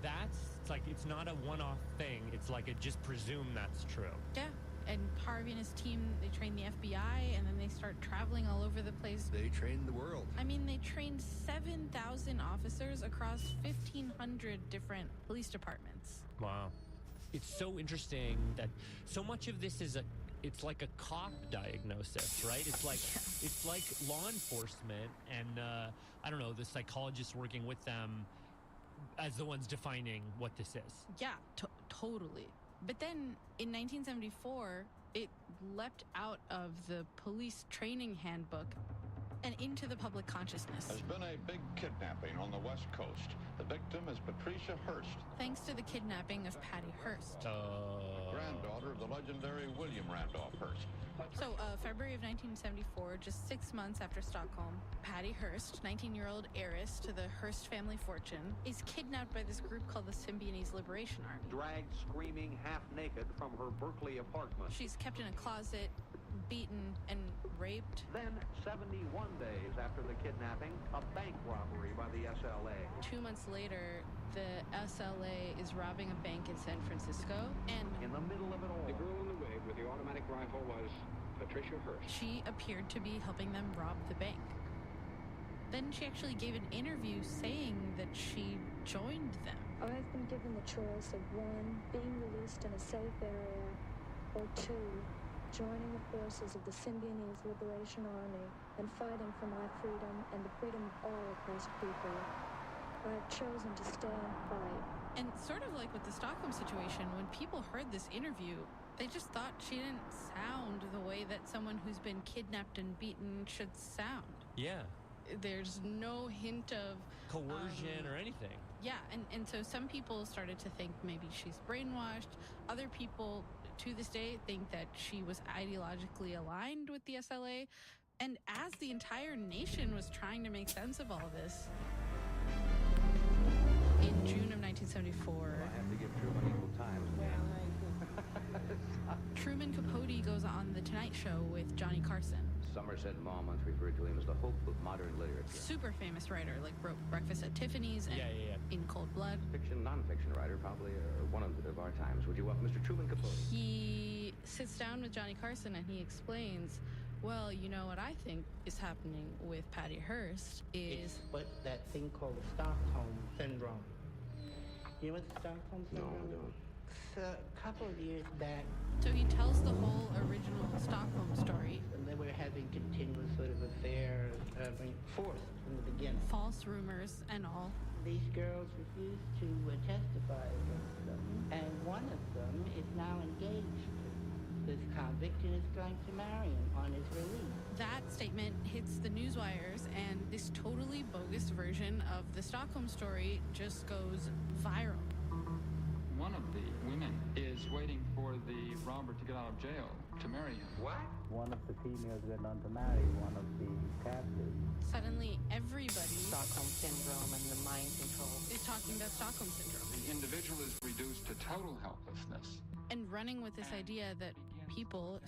It's not a one-off thing. It's like it just presume that's true. yeah. And Harvey and his team, they train the FBI, and then they start traveling all over the place. They train the world. I mean, they trained 7,000 officers across 1,500 different police departments. Wow. It's so interesting that so much of this is it's like a cop diagnosis, right? It's like law enforcement and I don't know, the psychologists working with them as the ones defining what this is. Yeah, totally. But then in 1974, it leapt out of the police training handbook and into the public consciousness. There's been a big kidnapping on the West Coast. The victim is Patricia Hearst, Thanks to the kidnapping of Patty Hearst. granddaughter of the legendary William Randolph Hearst. So, February of 1974, just 6 months after Stockholm, Patty Hearst, 19-year-old heiress to the Hearst family fortune, is kidnapped by this group called the Symbionese Liberation Army. Dragged screaming half naked from her Berkeley apartment. She's kept in a closet, beaten, and raped. Then, 71 days after the kidnapping, a bank robbery by the SLA. 2 months later, the SLA is robbing a bank in San Francisco, and in the middle of it all, the girl in the wig with the automatic rifle was Patricia Hearst. She appeared to be helping them rob the bank. Then she actually gave an interview saying that she joined them. I've been given the choice of 1, being released in a safe area, or 2, joining the forces of the Symbionese Liberation Army and fighting for my freedom and the freedom of all oppressed people. I've chosen to stay and fight. And sort of like with the Stockholm situation, when people heard this interview, they just thought she didn't sound the way that someone who's been kidnapped and beaten should sound. Yeah. There's no hint of coercion or anything. Yeah, and so some people started to think maybe she's brainwashed. Other people, to this day, think that she was ideologically aligned with the SLA. And as the entire nation was trying to make sense of all this, in June of 1974, I have to give Truman equal time. Truman Capote goes on The Tonight Show with Johnny Carson. Somerset Maugham once referred to him as the hope of modern literature. Super famous writer, like wrote Breakfast at Tiffany's and In Cold Blood. Fiction, non-fiction writer, probably one of our times. Would you welcome Mr. Truman Capote? He sits down with Johnny Carson and he explains, well, you know what I think is happening with Patty Hearst is... It's what that thing called the Stockholm Syndrome. You know what the Stockholm Syndrome is? No, I don't. A couple of years back. So he tells the whole original Stockholm story. And they were having continuous sort of affairs, forced from the beginning. False rumors and all. These girls refused to testify against them. And one of them is now engaged to this convict and is going to marry him on his release. That statement hits the newswires, and this totally bogus version of the Stockholm story just goes viral. One of the women is waiting for the robber to get out of jail to marry him. What? One of the females went on to marry one of the captives. Suddenly, everybody... Stockholm Syndrome and the mind control. ...is talking about Stockholm Syndrome. The individual is reduced to total helplessness. And running with this idea that people...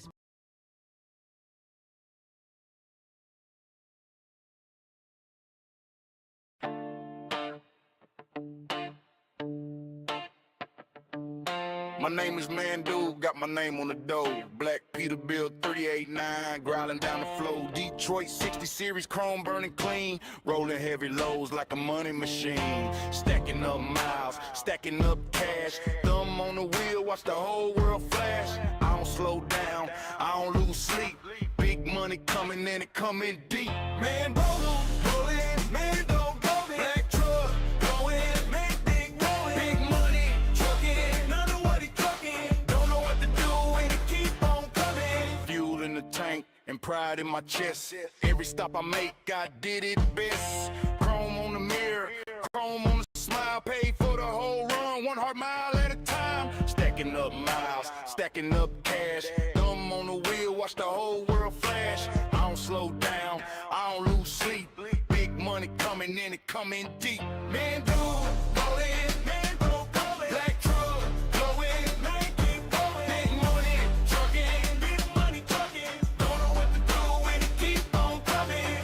My name is Mandu, got my name on the door. Black Peterbilt 389, growling down the floor. Detroit 60 series, chrome burning clean. Rolling heavy loads like a money machine. Stacking up miles, stacking up cash. Thumb on the wheel, watch the whole world flash. I don't slow down, I don't lose sleep. Big money coming in and coming deep. Man, rolling, man, don't go in. Black truck, going, man, big rolling. Big money, trucking, none of what he trucking. Don't know what to do and it keep on coming. Fuel in the tank and pride in my chest. Every stop I make, I did it best. Chrome on the mirror, chrome on the smile. Paid for the whole run, 1 hard mile at a time. Stacking up miles, stacking up cash. Thumb on the wheel, watch the whole world flash. I don't slow down, I don't lose sleep. Big money coming in and coming deep. Man, dude, rolling, man, don't call it. Black truck, going, man, keep going. Big money, trucking, big money trucking. Don't know what to do and it keep on coming.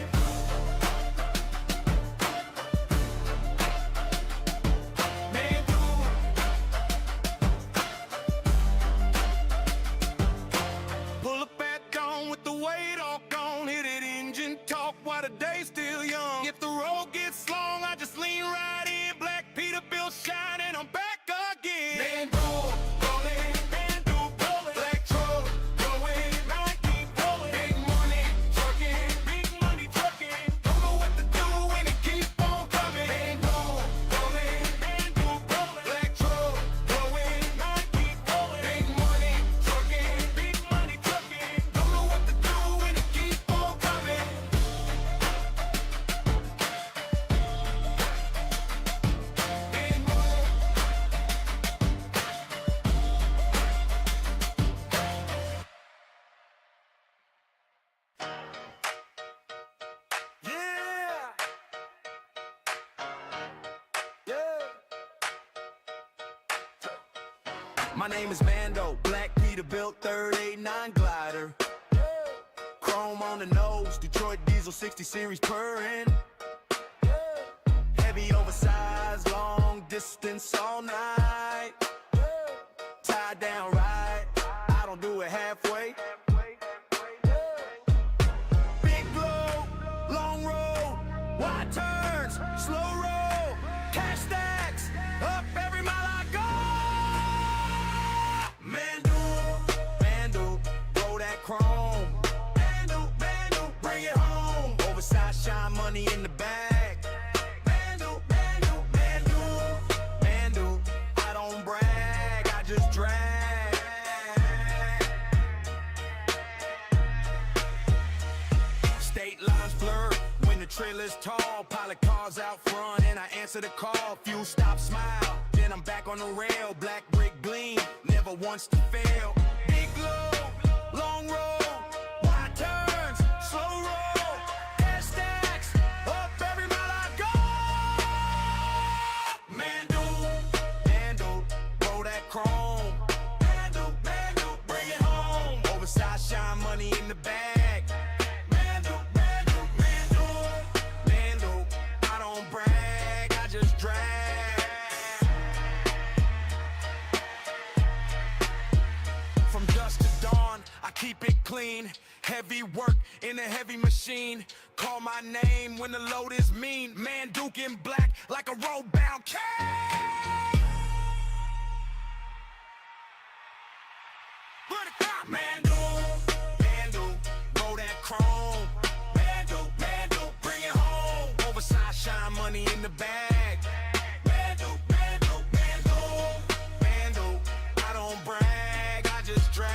Man, dude. Pull up back on with the weight all gone. Hit it engine talk while the day's still young. If the road gets long, I just lean right in. Black Peter My name is Mando, black Peterbilt 389 glider. Chrome on the nose, Detroit diesel 60 series purring. Heavy oversized, long distance all night. Tied down right, I don't do it halfway. Big blow, long roll, wide turns, slow roll, cash stacks, up every mile I go. Mando, roll that chrome. Mando, bring it home. Oversized shine money in the bag. Mando, I don't brag, I just drag. State lines blur when the trailer's tall. Pilot cars out front and I answer the call. Fuel stop, smile, then I'm back on the rail. Black brick gleam, never once to fail. Big low, long roll, wide turns, slow roll, cash stacks, up every mile I go. Mando, roll that chrome. Mando, bring it home. Oversized shine money in the bag. Mando, I don't brag, I just drag. From dusk to dawn, I keep it clean. Heavy work in a heavy machine. Call my name when the load is mean. Man Duke in black like a road-bound king. Mando, roll that chrome. Mando, bring it home. Oversized shine money in the bag. Mando, I don't brag, I just drag.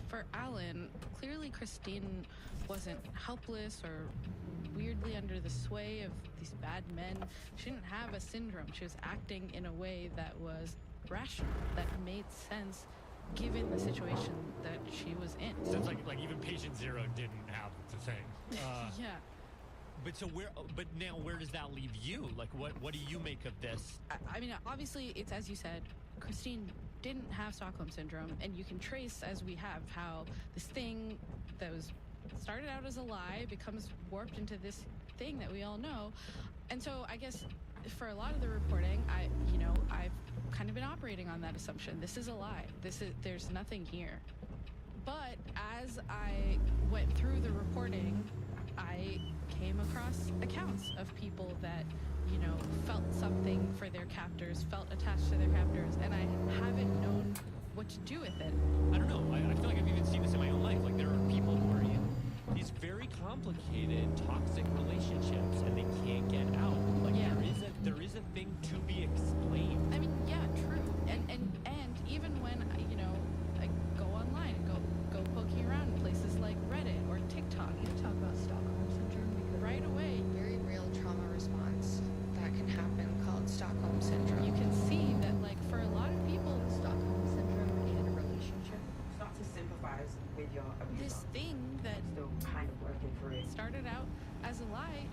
For Alan, clearly Christine wasn't helpless or weirdly under the sway of these bad men. She didn't have a syndrome. She was acting in a way that was rational, that made sense given the situation that she was in. So it's like even patient zero didn't have the thing. Yeah. But now where does that leave you? Like, what do you make of this? I mean, obviously, it's as you said, Christine didn't have Stockholm Syndrome, and you can trace, as we have, how this thing that was started out as a lie becomes warped into this thing that we all know. And so I guess for a lot of the reporting, I've kind of been operating on that assumption. This is a lie. There's nothing here. But as I went through the reporting, I came across accounts of people that, felt something for their captors, felt attached to their captors, and I haven't known what to do with it. I don't know. I feel like I've even seen this in my own life. Like, there are people who are in these very complicated, toxic relationships, and they can't get out. Like, yeah. there is a thing to be explained. I mean, yeah, true. And even when, I go online and go poking around in places like Reddit or TikTok. You talk about Stockholm Syndrome because right away. Very real trauma response that can happen called Stockholm Syndrome. You can see this thing that still kind of working for it. started out as a lie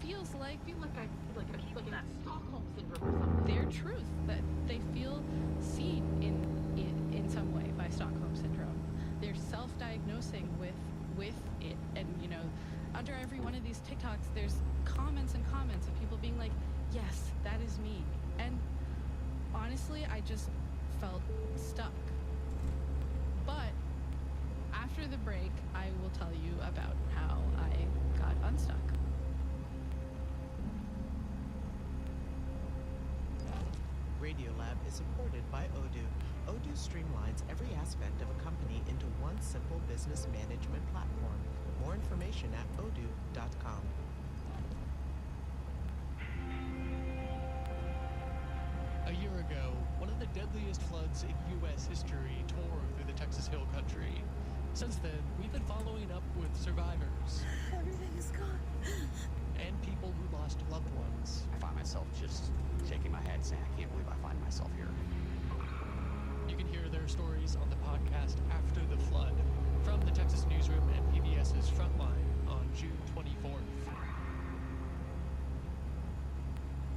feels like that Stockholm syndrome or something. their truth, that they feel seen in some way by Stockholm syndrome. They're self-diagnosing with it, and under every one of these TikToks there's comments and comments of people being like, yes, that is me. And honestly, I just felt stuck. But after the break, I will tell you about how I got unstuck. Radiolab is supported by Odoo. Odoo streamlines every aspect of a company into one simple business management platform. More information at odoo.com. A year ago, one of the deadliest floods in U.S. history tore through the Texas Hill Country. Since then, we've been following up with survivors. Everything is gone. And people who lost loved ones. I find myself just shaking my head saying, I can't believe I find myself here. You can hear their stories on the podcast After the Flood from the Texas Newsroom and PBS's Frontline on June 24th.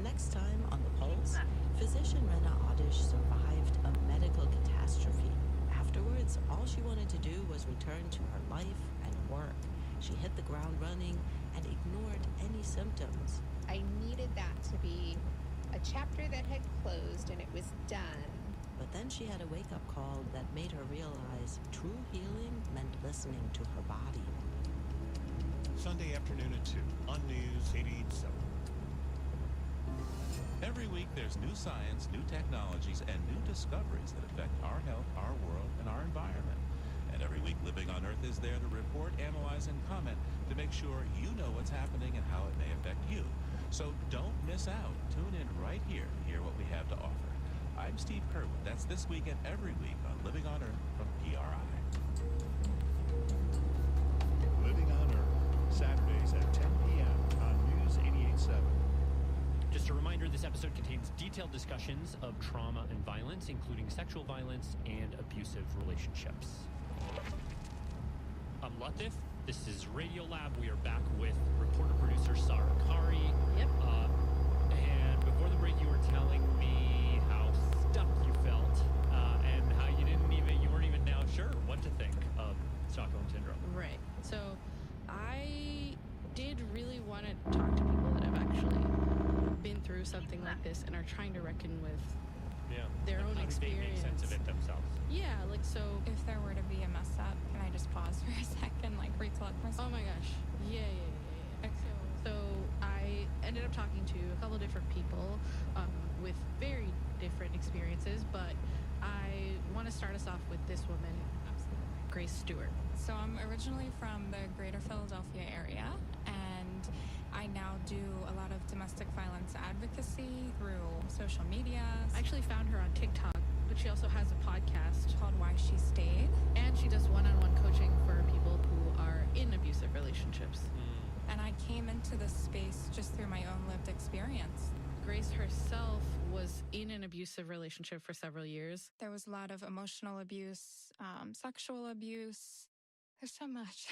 Next time on The Pulse, physician Rena Oddish survived a medical catastrophe. Afterwards, all she wanted to do was return to her life and work. She hit the ground running and ignored any symptoms. I needed that to be a chapter that had closed and it was done. But then she had a wake-up call that made her realize true healing meant listening to her body. Sunday afternoon at 2 on News 88.7. Every week there's new science, new technologies, and new discoveries that affect our health, our world, and our environment. And every week Living on Earth is there to report, analyze, and comment to make sure you know what's happening and how it may affect you. So don't miss out. Tune in right here to hear what we have to offer. I'm Steve Kerwood. That's this week and every week on Living on Earth from PRI. Living on Earth, Saturdays at 10 p.m. on News 88.7. Just a reminder, this episode contains detailed discussions of trauma and violence, including sexual violence and abusive relationships. I'm Latif. This is Radiolab. We are back with reporter-producer Sarah Kari. Yep. And before the break, you were telling me how stuck you felt and how you weren't even now sure what to think of Stockholm Syndrome. Right. So I did really want to talk to people that have actually been through something like this and are trying to reckon with their own how experience. They make sense of it themselves. Yeah, like so. If there were to be a mess up, can I just pause for a second, like recollect myself? Oh my gosh. Yeah. So I ended up talking to a couple different people with very different experiences, but I want to start us off with this woman, Grace Stewart. So I'm originally from the greater Philadelphia area, and I now do a lot of domestic violence advocacy through social media. I actually found her on TikTok, but she also has a podcast called Why She Stayed. And she does one-on-one coaching for people who are in abusive relationships. And I came into this space just through my own lived experience. Grace herself was in an abusive relationship for several years. There was a lot of emotional abuse, sexual abuse. There's so much.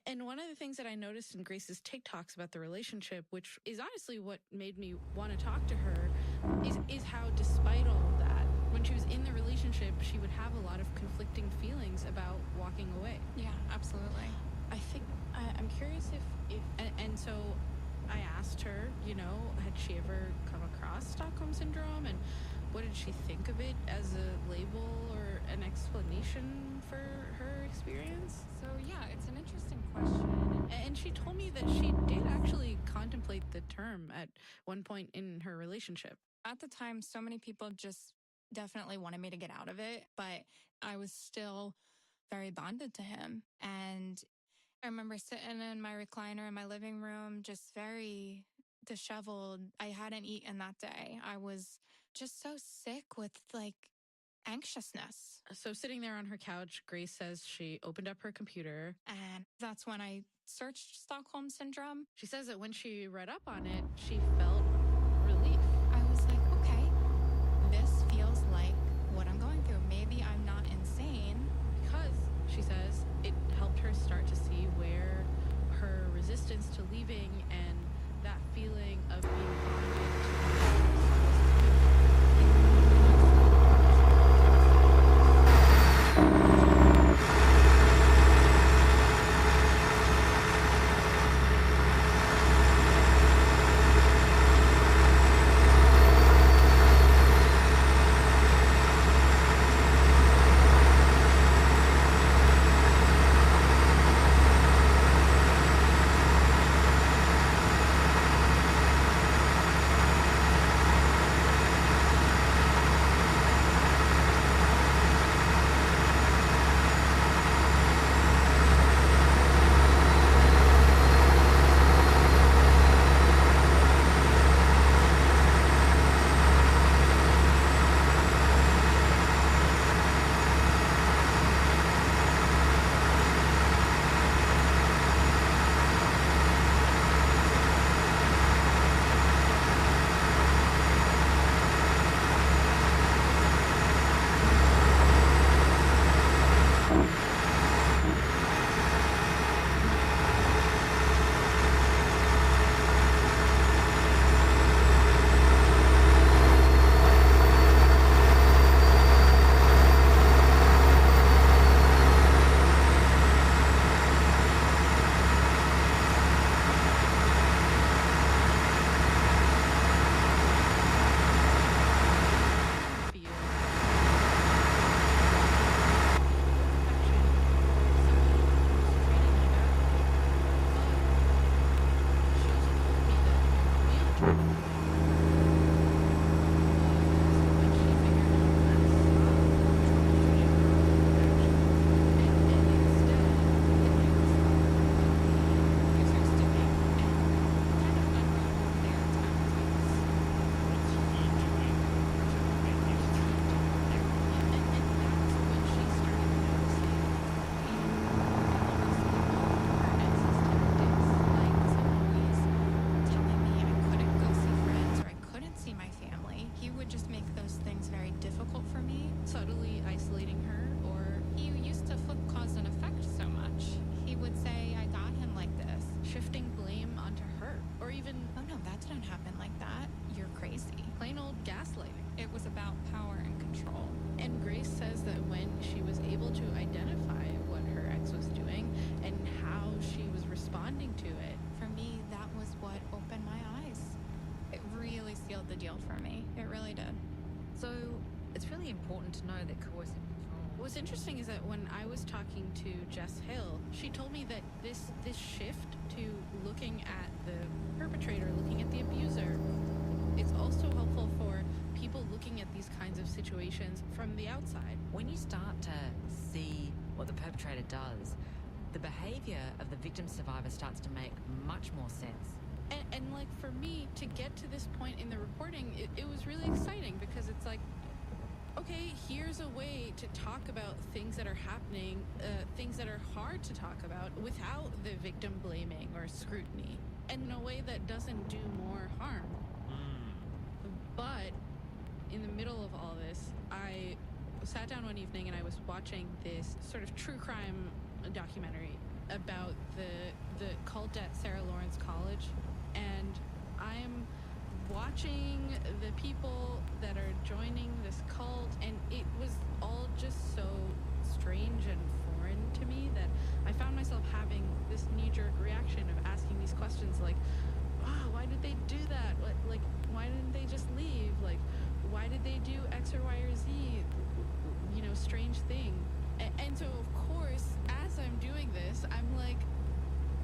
And one of the things that I noticed in Grace's TikToks about the relationship, which is honestly what made me want to talk to her, is how despite all of that, when she was in the relationship, she would have a lot of conflicting feelings about walking away. Yeah, absolutely. I'm curious if and so I asked her, had she ever come across Stockholm Syndrome, and what did she think of it as a label or an explanation for her experience? So yeah, it's an interesting question. And she told me that she did actually contemplate the term at one point in her relationship. At the time, so many people just definitely wanted me to get out of it, but I was still very bonded to him. And I remember sitting in my recliner in my living room, just very disheveled. I hadn't eaten that day. I was just so sick with anxiousness. So sitting there on her couch, Grace says she opened up her computer. And that's when I searched Stockholm Syndrome. She says that when she read up on it, she felt relief. I was like, okay, this feels like what I'm going through. Maybe I'm not insane. when she was able to identify what her ex was doing and how she was responding to it. For me, that was what opened my eyes. It really sealed the deal for me. It really did. So it's really important to know that coercive control. What's interesting is that when I was talking to Jess Hill, she told me that this shift to looking at the perpetrator, looking at the abuser, it's also helpful for people looking at these kinds of situations from the outside. When you start to see what the perpetrator does, the behavior of the victim survivor starts to make much more sense. And like for me to get to this point in the reporting, it was really exciting because it's like, okay, here's a way to talk about things that are happening, things that are hard to talk about without the victim blaming or scrutiny, and in a way that doesn't do more harm. But in the middle of all this, I sat down one evening and I was watching this sort of true crime documentary about the cult at Sarah Lawrence College, and I'm watching the people that are joining this cult, and it was all just so strange and foreign to me that I found myself having this knee-jerk reaction of asking these questions like, wow, why did they do that? Like, why didn't they just leave? Like, why did they do X or Y or Z, you know, strange thing? And so, of course, as I'm doing this, I'm like,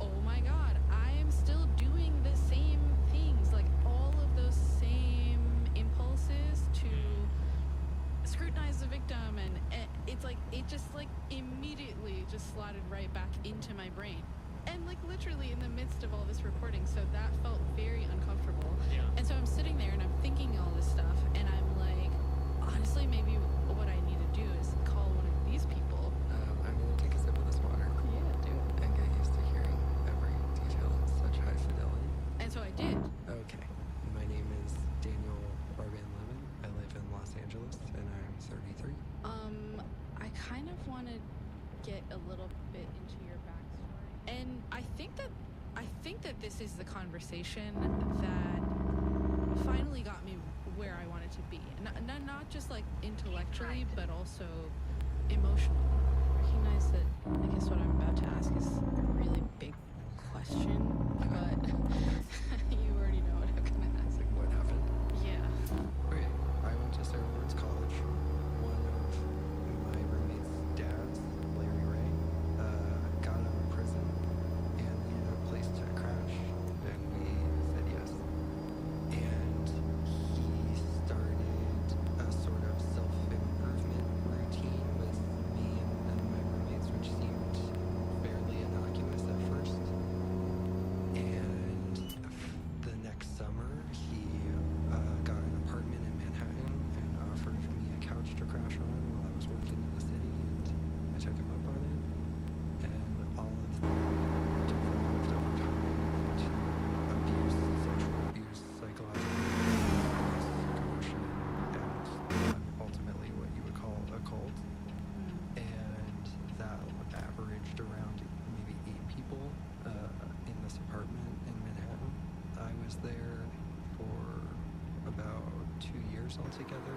oh my God, I am still doing the same things, like all of those same impulses to scrutinize the victim, and it's like, it just like immediately just slotted right back into my brain. And like literally in the midst of all this reporting, so that felt very uncomfortable. Yeah. And so I'm sitting there and I'm thinking all this stuff, and I'm like, honestly, maybe what I need to do is call one of these people. I'm gonna take a sip of this water. Yeah, do it. And get used to hearing every detail in such high fidelity. And so I did. Okay. My name is Daniel Barban-Lemon. I live in Los Angeles, and I'm 33. I kind of want to get a little bit into your backstory. And I think that this is the conversation that finally got me where I wanted to be. Not just like intellectually, but also emotionally. I recognize that I guess what I'm about to ask is a really big question, but you already know what I'm gonna ask. Like, what happened? Yeah. Okay. I went to Sarah Lawrence College. One of my roommate's dads, Larry Ray, got out of prison and needed a place to crash, and we said yes. And he started a sort of self-improvement routine with me and my roommates, which seemed fairly innocuous at first. And the next summer, he got an apartment in Manhattan and offered me a couch to crash on while I was working in the city, and I took him up on it. And all of the devolved over time to abuse, sexual abuse, psychological abuse, coercion, and ultimately what you would call a cult. And that averaged around maybe 8 people in this apartment in Manhattan. I was there for about 2 years altogether.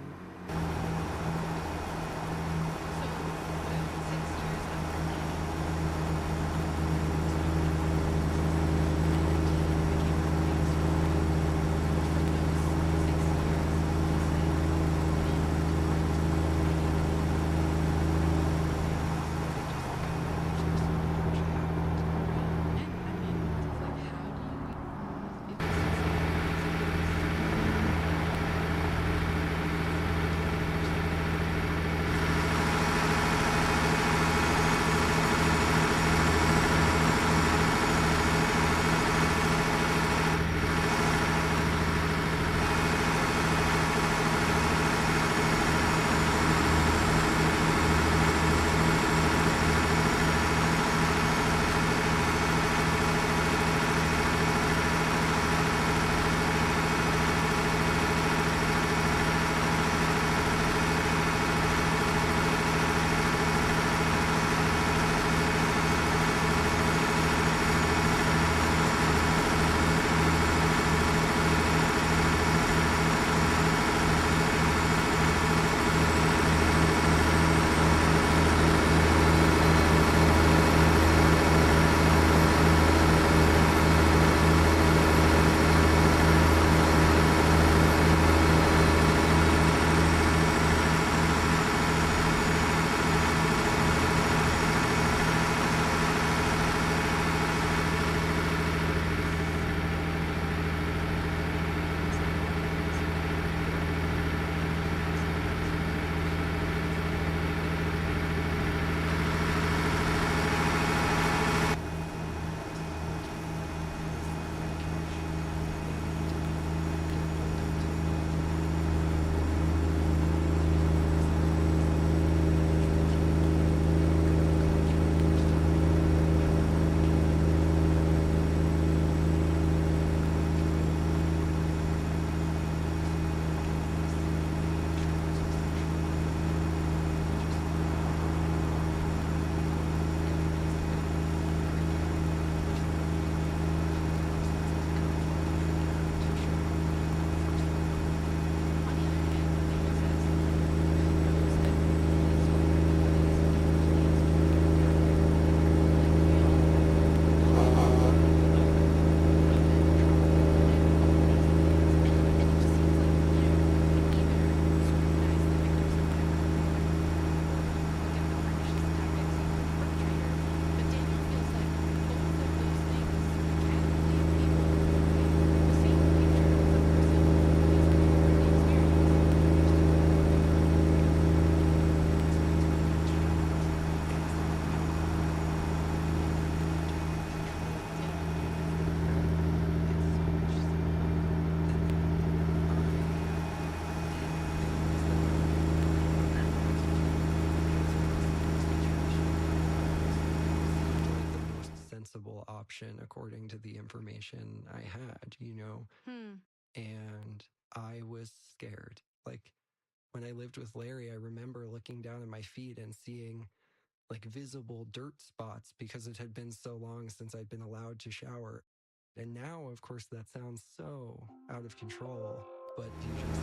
sensible option according to the information I had, you know? And I was scared. Like, when I lived with Larry, I remember looking down at my feet and seeing like visible dirt spots because it had been so long since I'd been allowed to shower. And now, of course, that sounds so out of control, but you just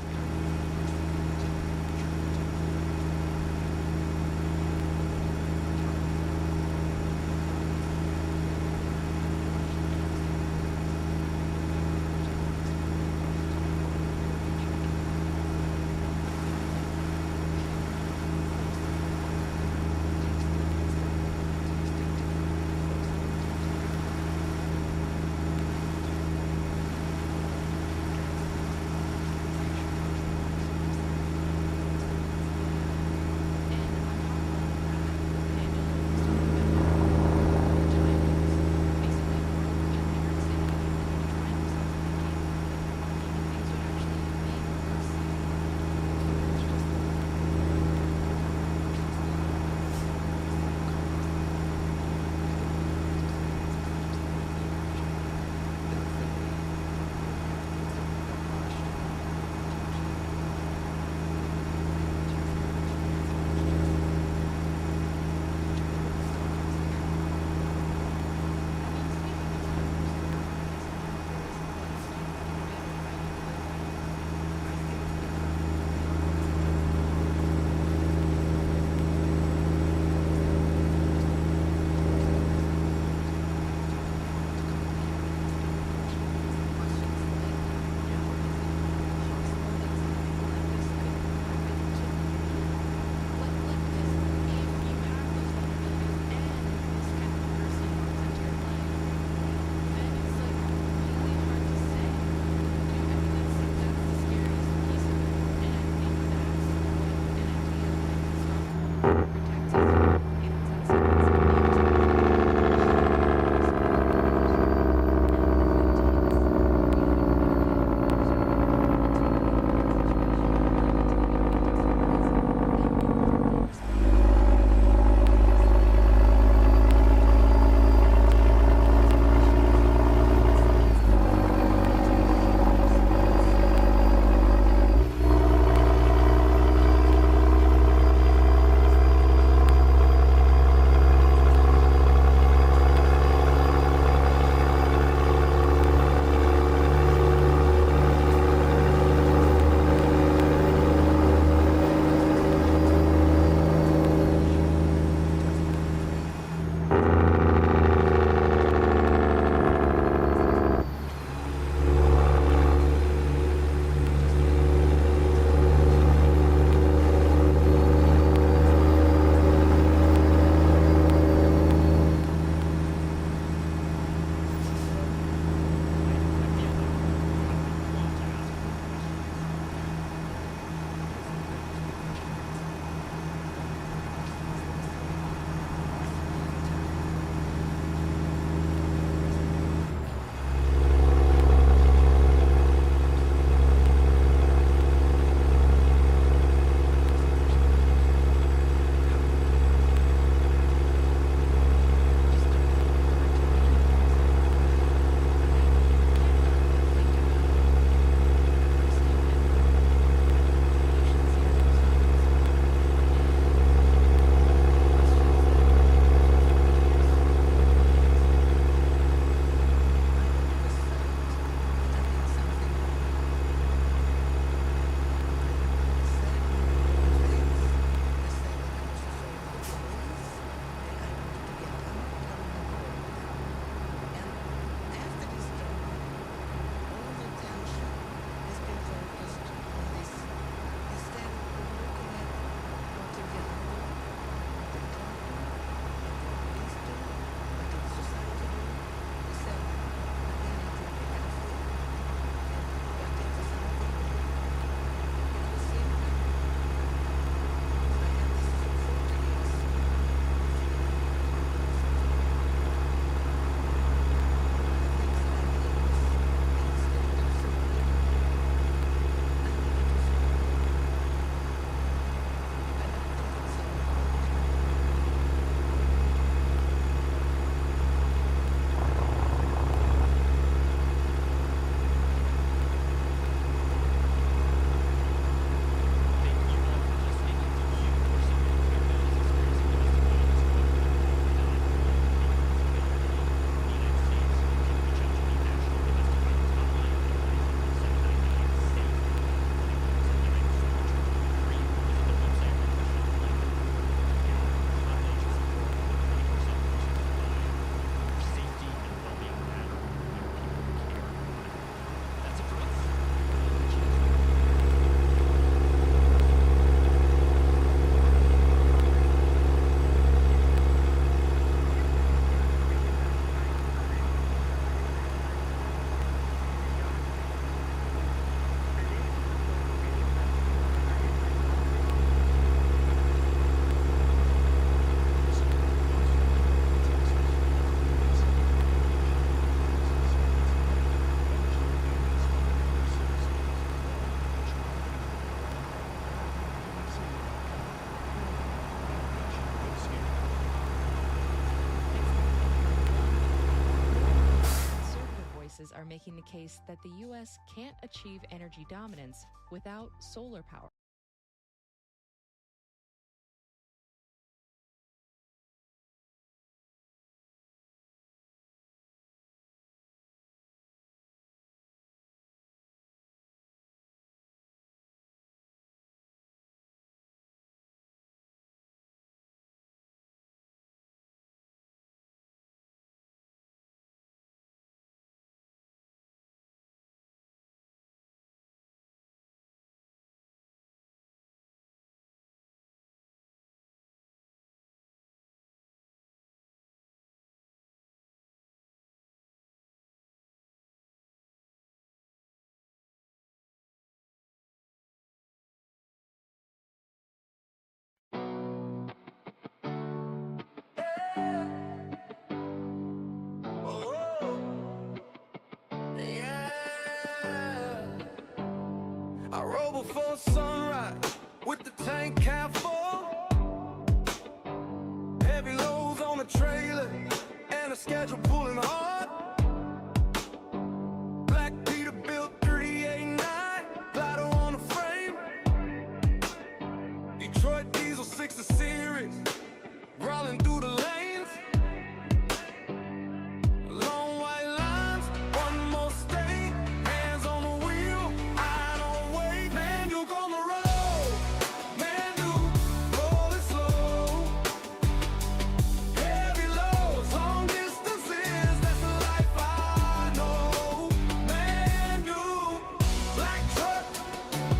are making the case that the U.S. can't achieve energy dominance without solar power. I roll before sunrise with the tank half full. Heavy loads on a trailer and a schedule pulling hard. Black Peterbuilt 389, glider on the frame. Detroit diesel 60 series, growling through the lanes. Long white lines, one more state, hands on the wheel. I don't wait, man, you gonna roll. Man, you roll it slow. Heavy loads, long distances, that's the life I know. Man, you black truck,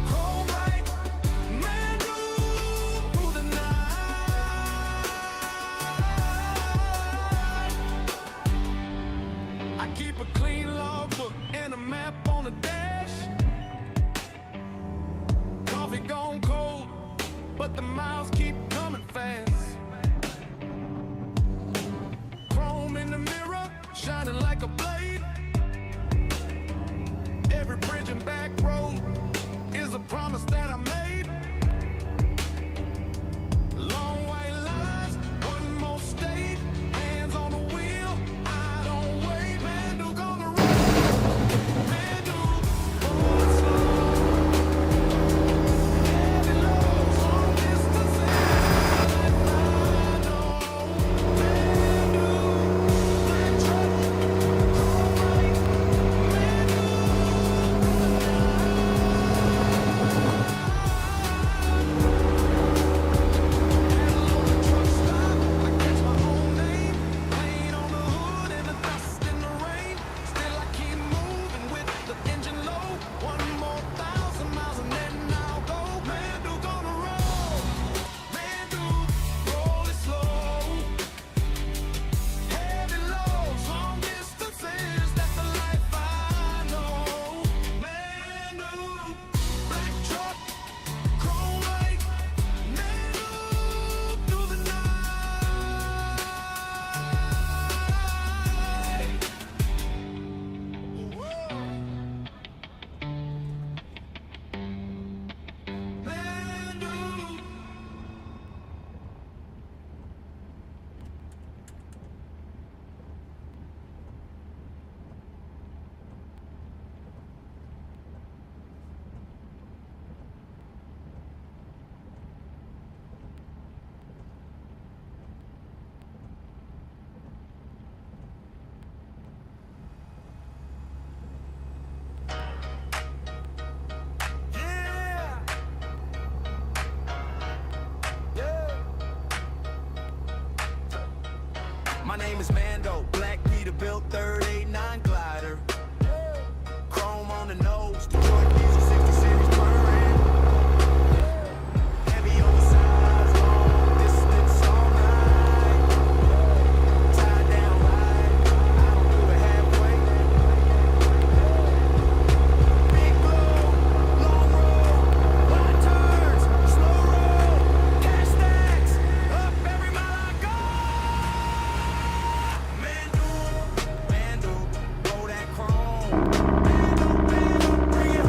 chrome white. Man, you through the night. I keep a clean logbook and a map on the dash. Coffee gone cold, but the miles keep coming fast. Chrome in the mirror, shining like a blade. Every bridge and back road is a promise that I made. Long white lines, one more state, hands on the wheel. I don't wait, man, you gonna roll. Man, you roll it slow. Heavy loads, long distances, life I know. Man, you black truck, chrome white. Man, you My name is Mando, black Peterbilt 389 glider. Chrome on the nose, Detroit diesel 60 series burning. Heavy oversized, long distance all night. Tied down right, I don't do it halfway. Big blow, long roll, wide turns, slow roll, cash stacks, up every mile I go. Man, do, roll that chrome. Man, do, bring it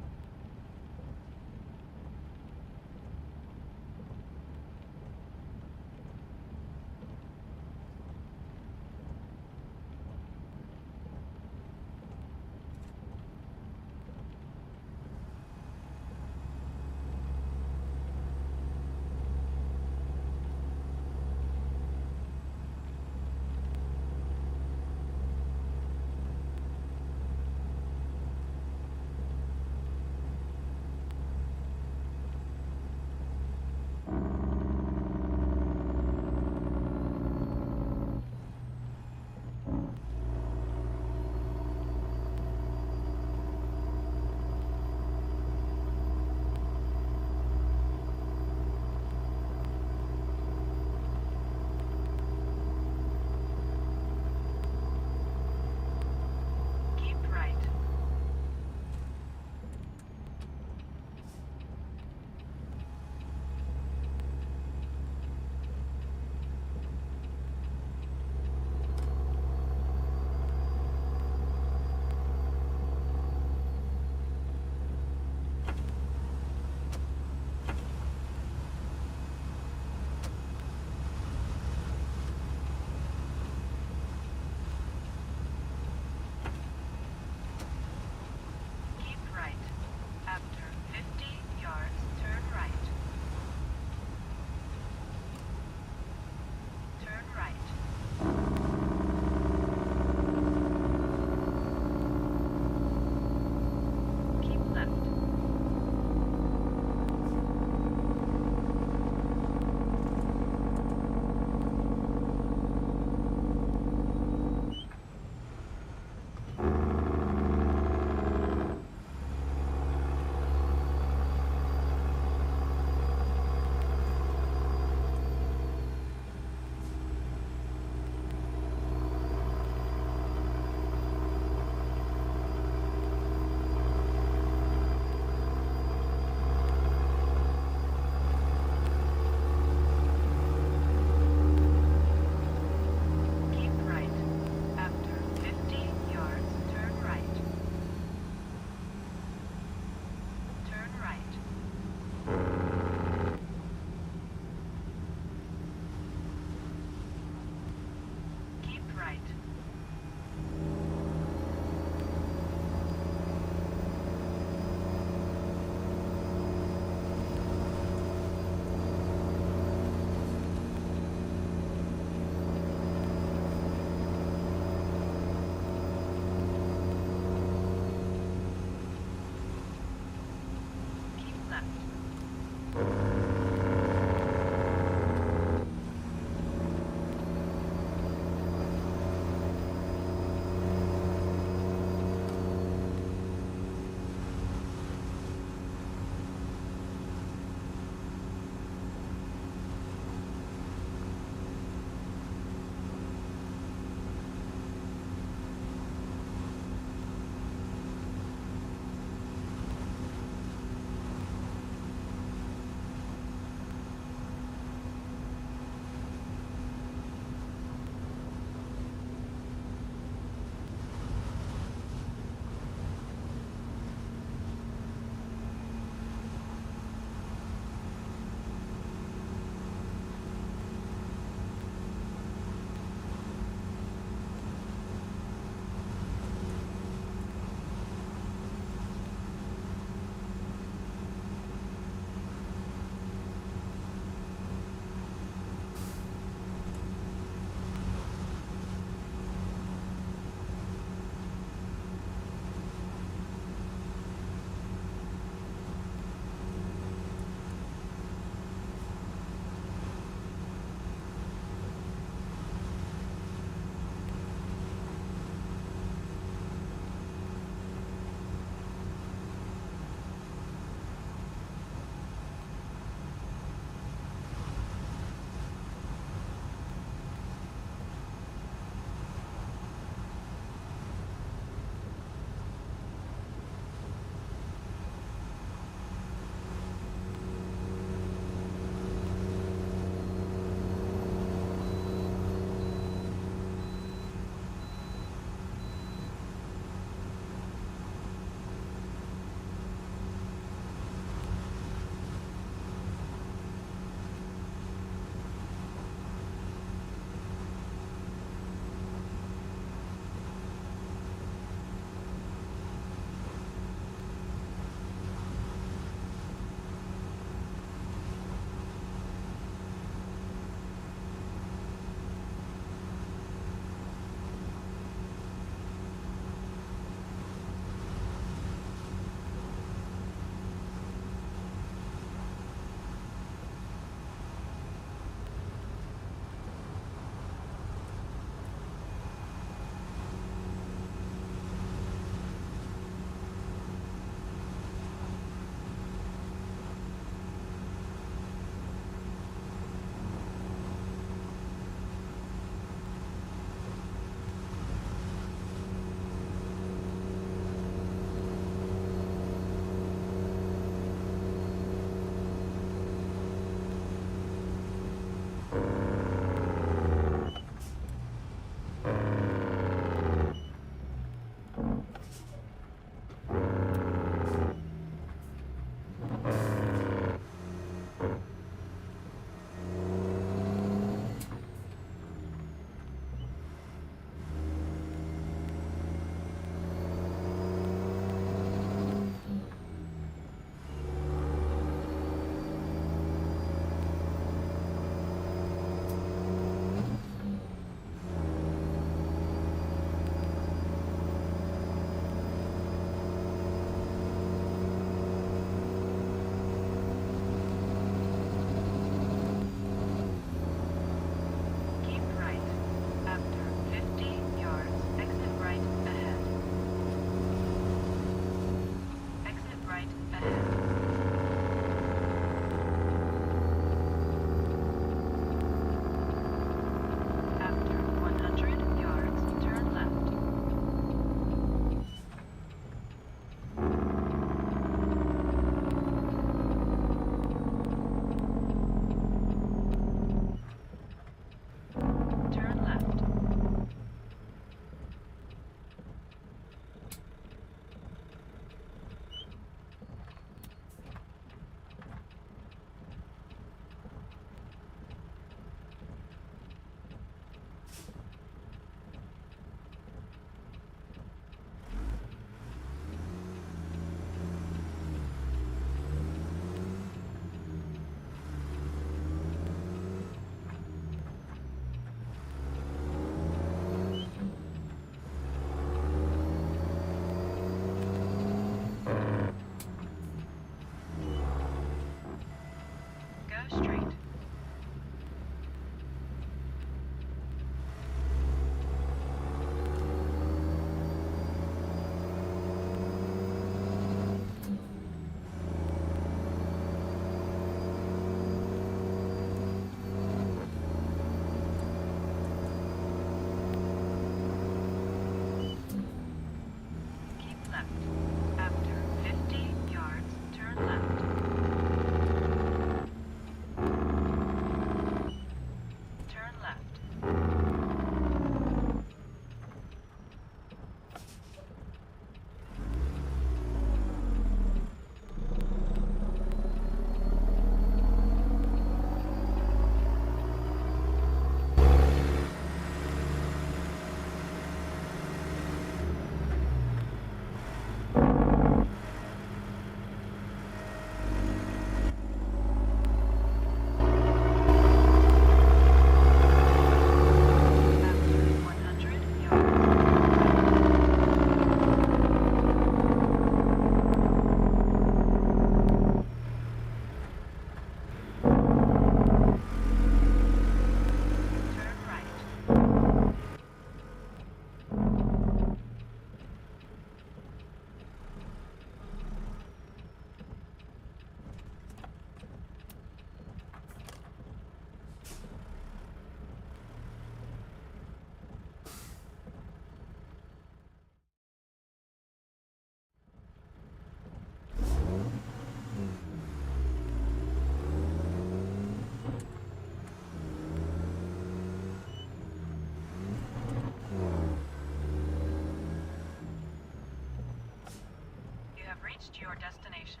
reached your destination.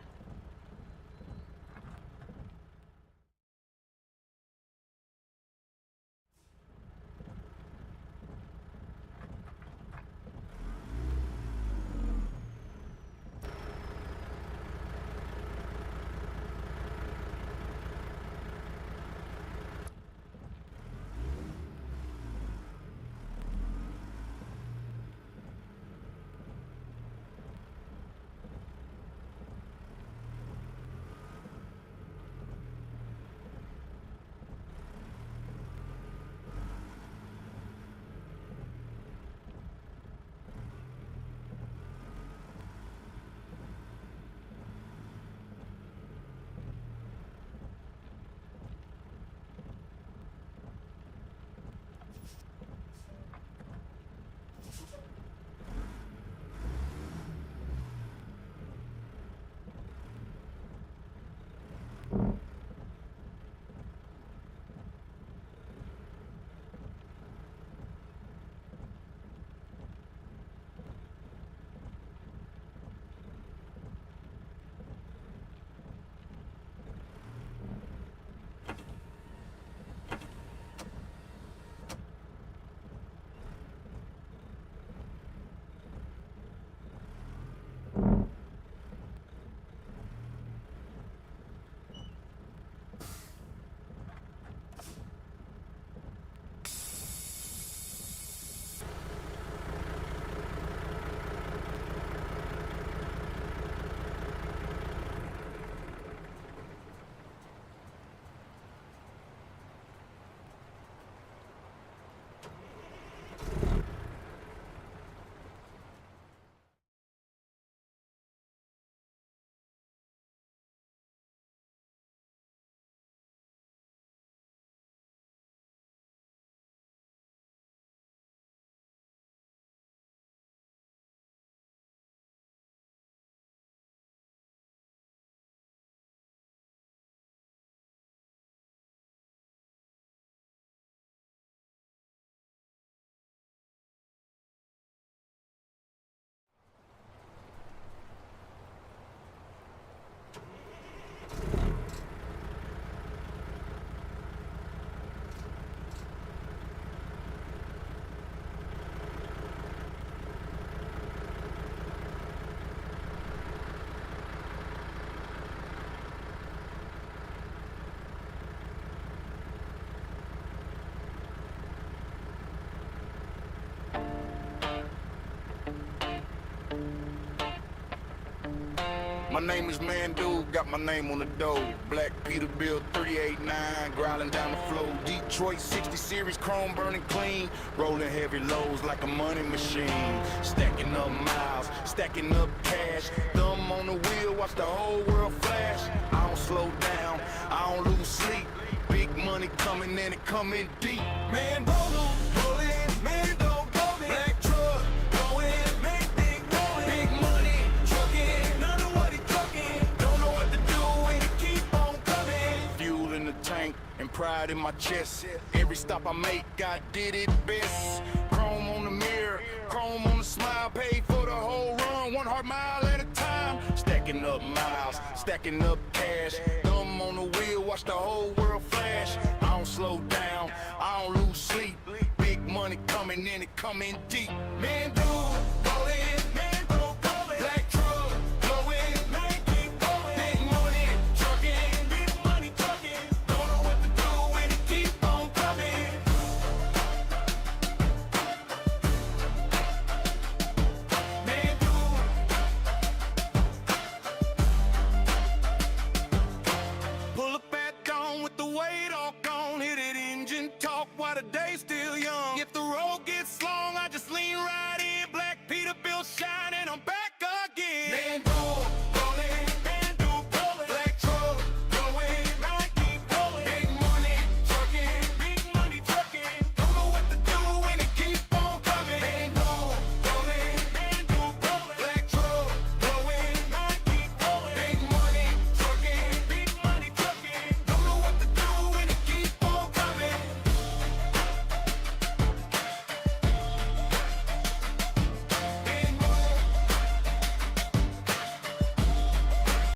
My name is Mandu, got my name on the door. Black Peterbuilt 389, growling down the floor. Detroit 60 series, chrome burning clean. Rolling heavy loads like a money machine. Stacking up miles, stacking up cash. Thumb on the wheel, watch the whole world flash. I don't slow down, I don't lose sleep. Big money coming in and coming deep. Man, rolling, man, don't go me. Black truck, going, make things going. Big money, trucking, none of what he trucking. Don't know what to do and it keep on coming. Fuel in the tank and pride in my chest. Every stop I make, God did it best. Chrome on the mirror, chrome on the smile. Paid for the whole run, 1 hard mile at a time. Stacking up miles, stacking up cash. Thumb on the wheel, watch the whole world flash. I don't slow down, I don't lose sleep. Big money coming in and coming deep. Man, dude, rolling, man, don't call it. Black truck, going, man, keep going. Big money, trucking, big money trucking. Don't know what to do when it keep on coming. Man, pull up at dawn with the weight all gone. Hit it engine talk while the day's still young. If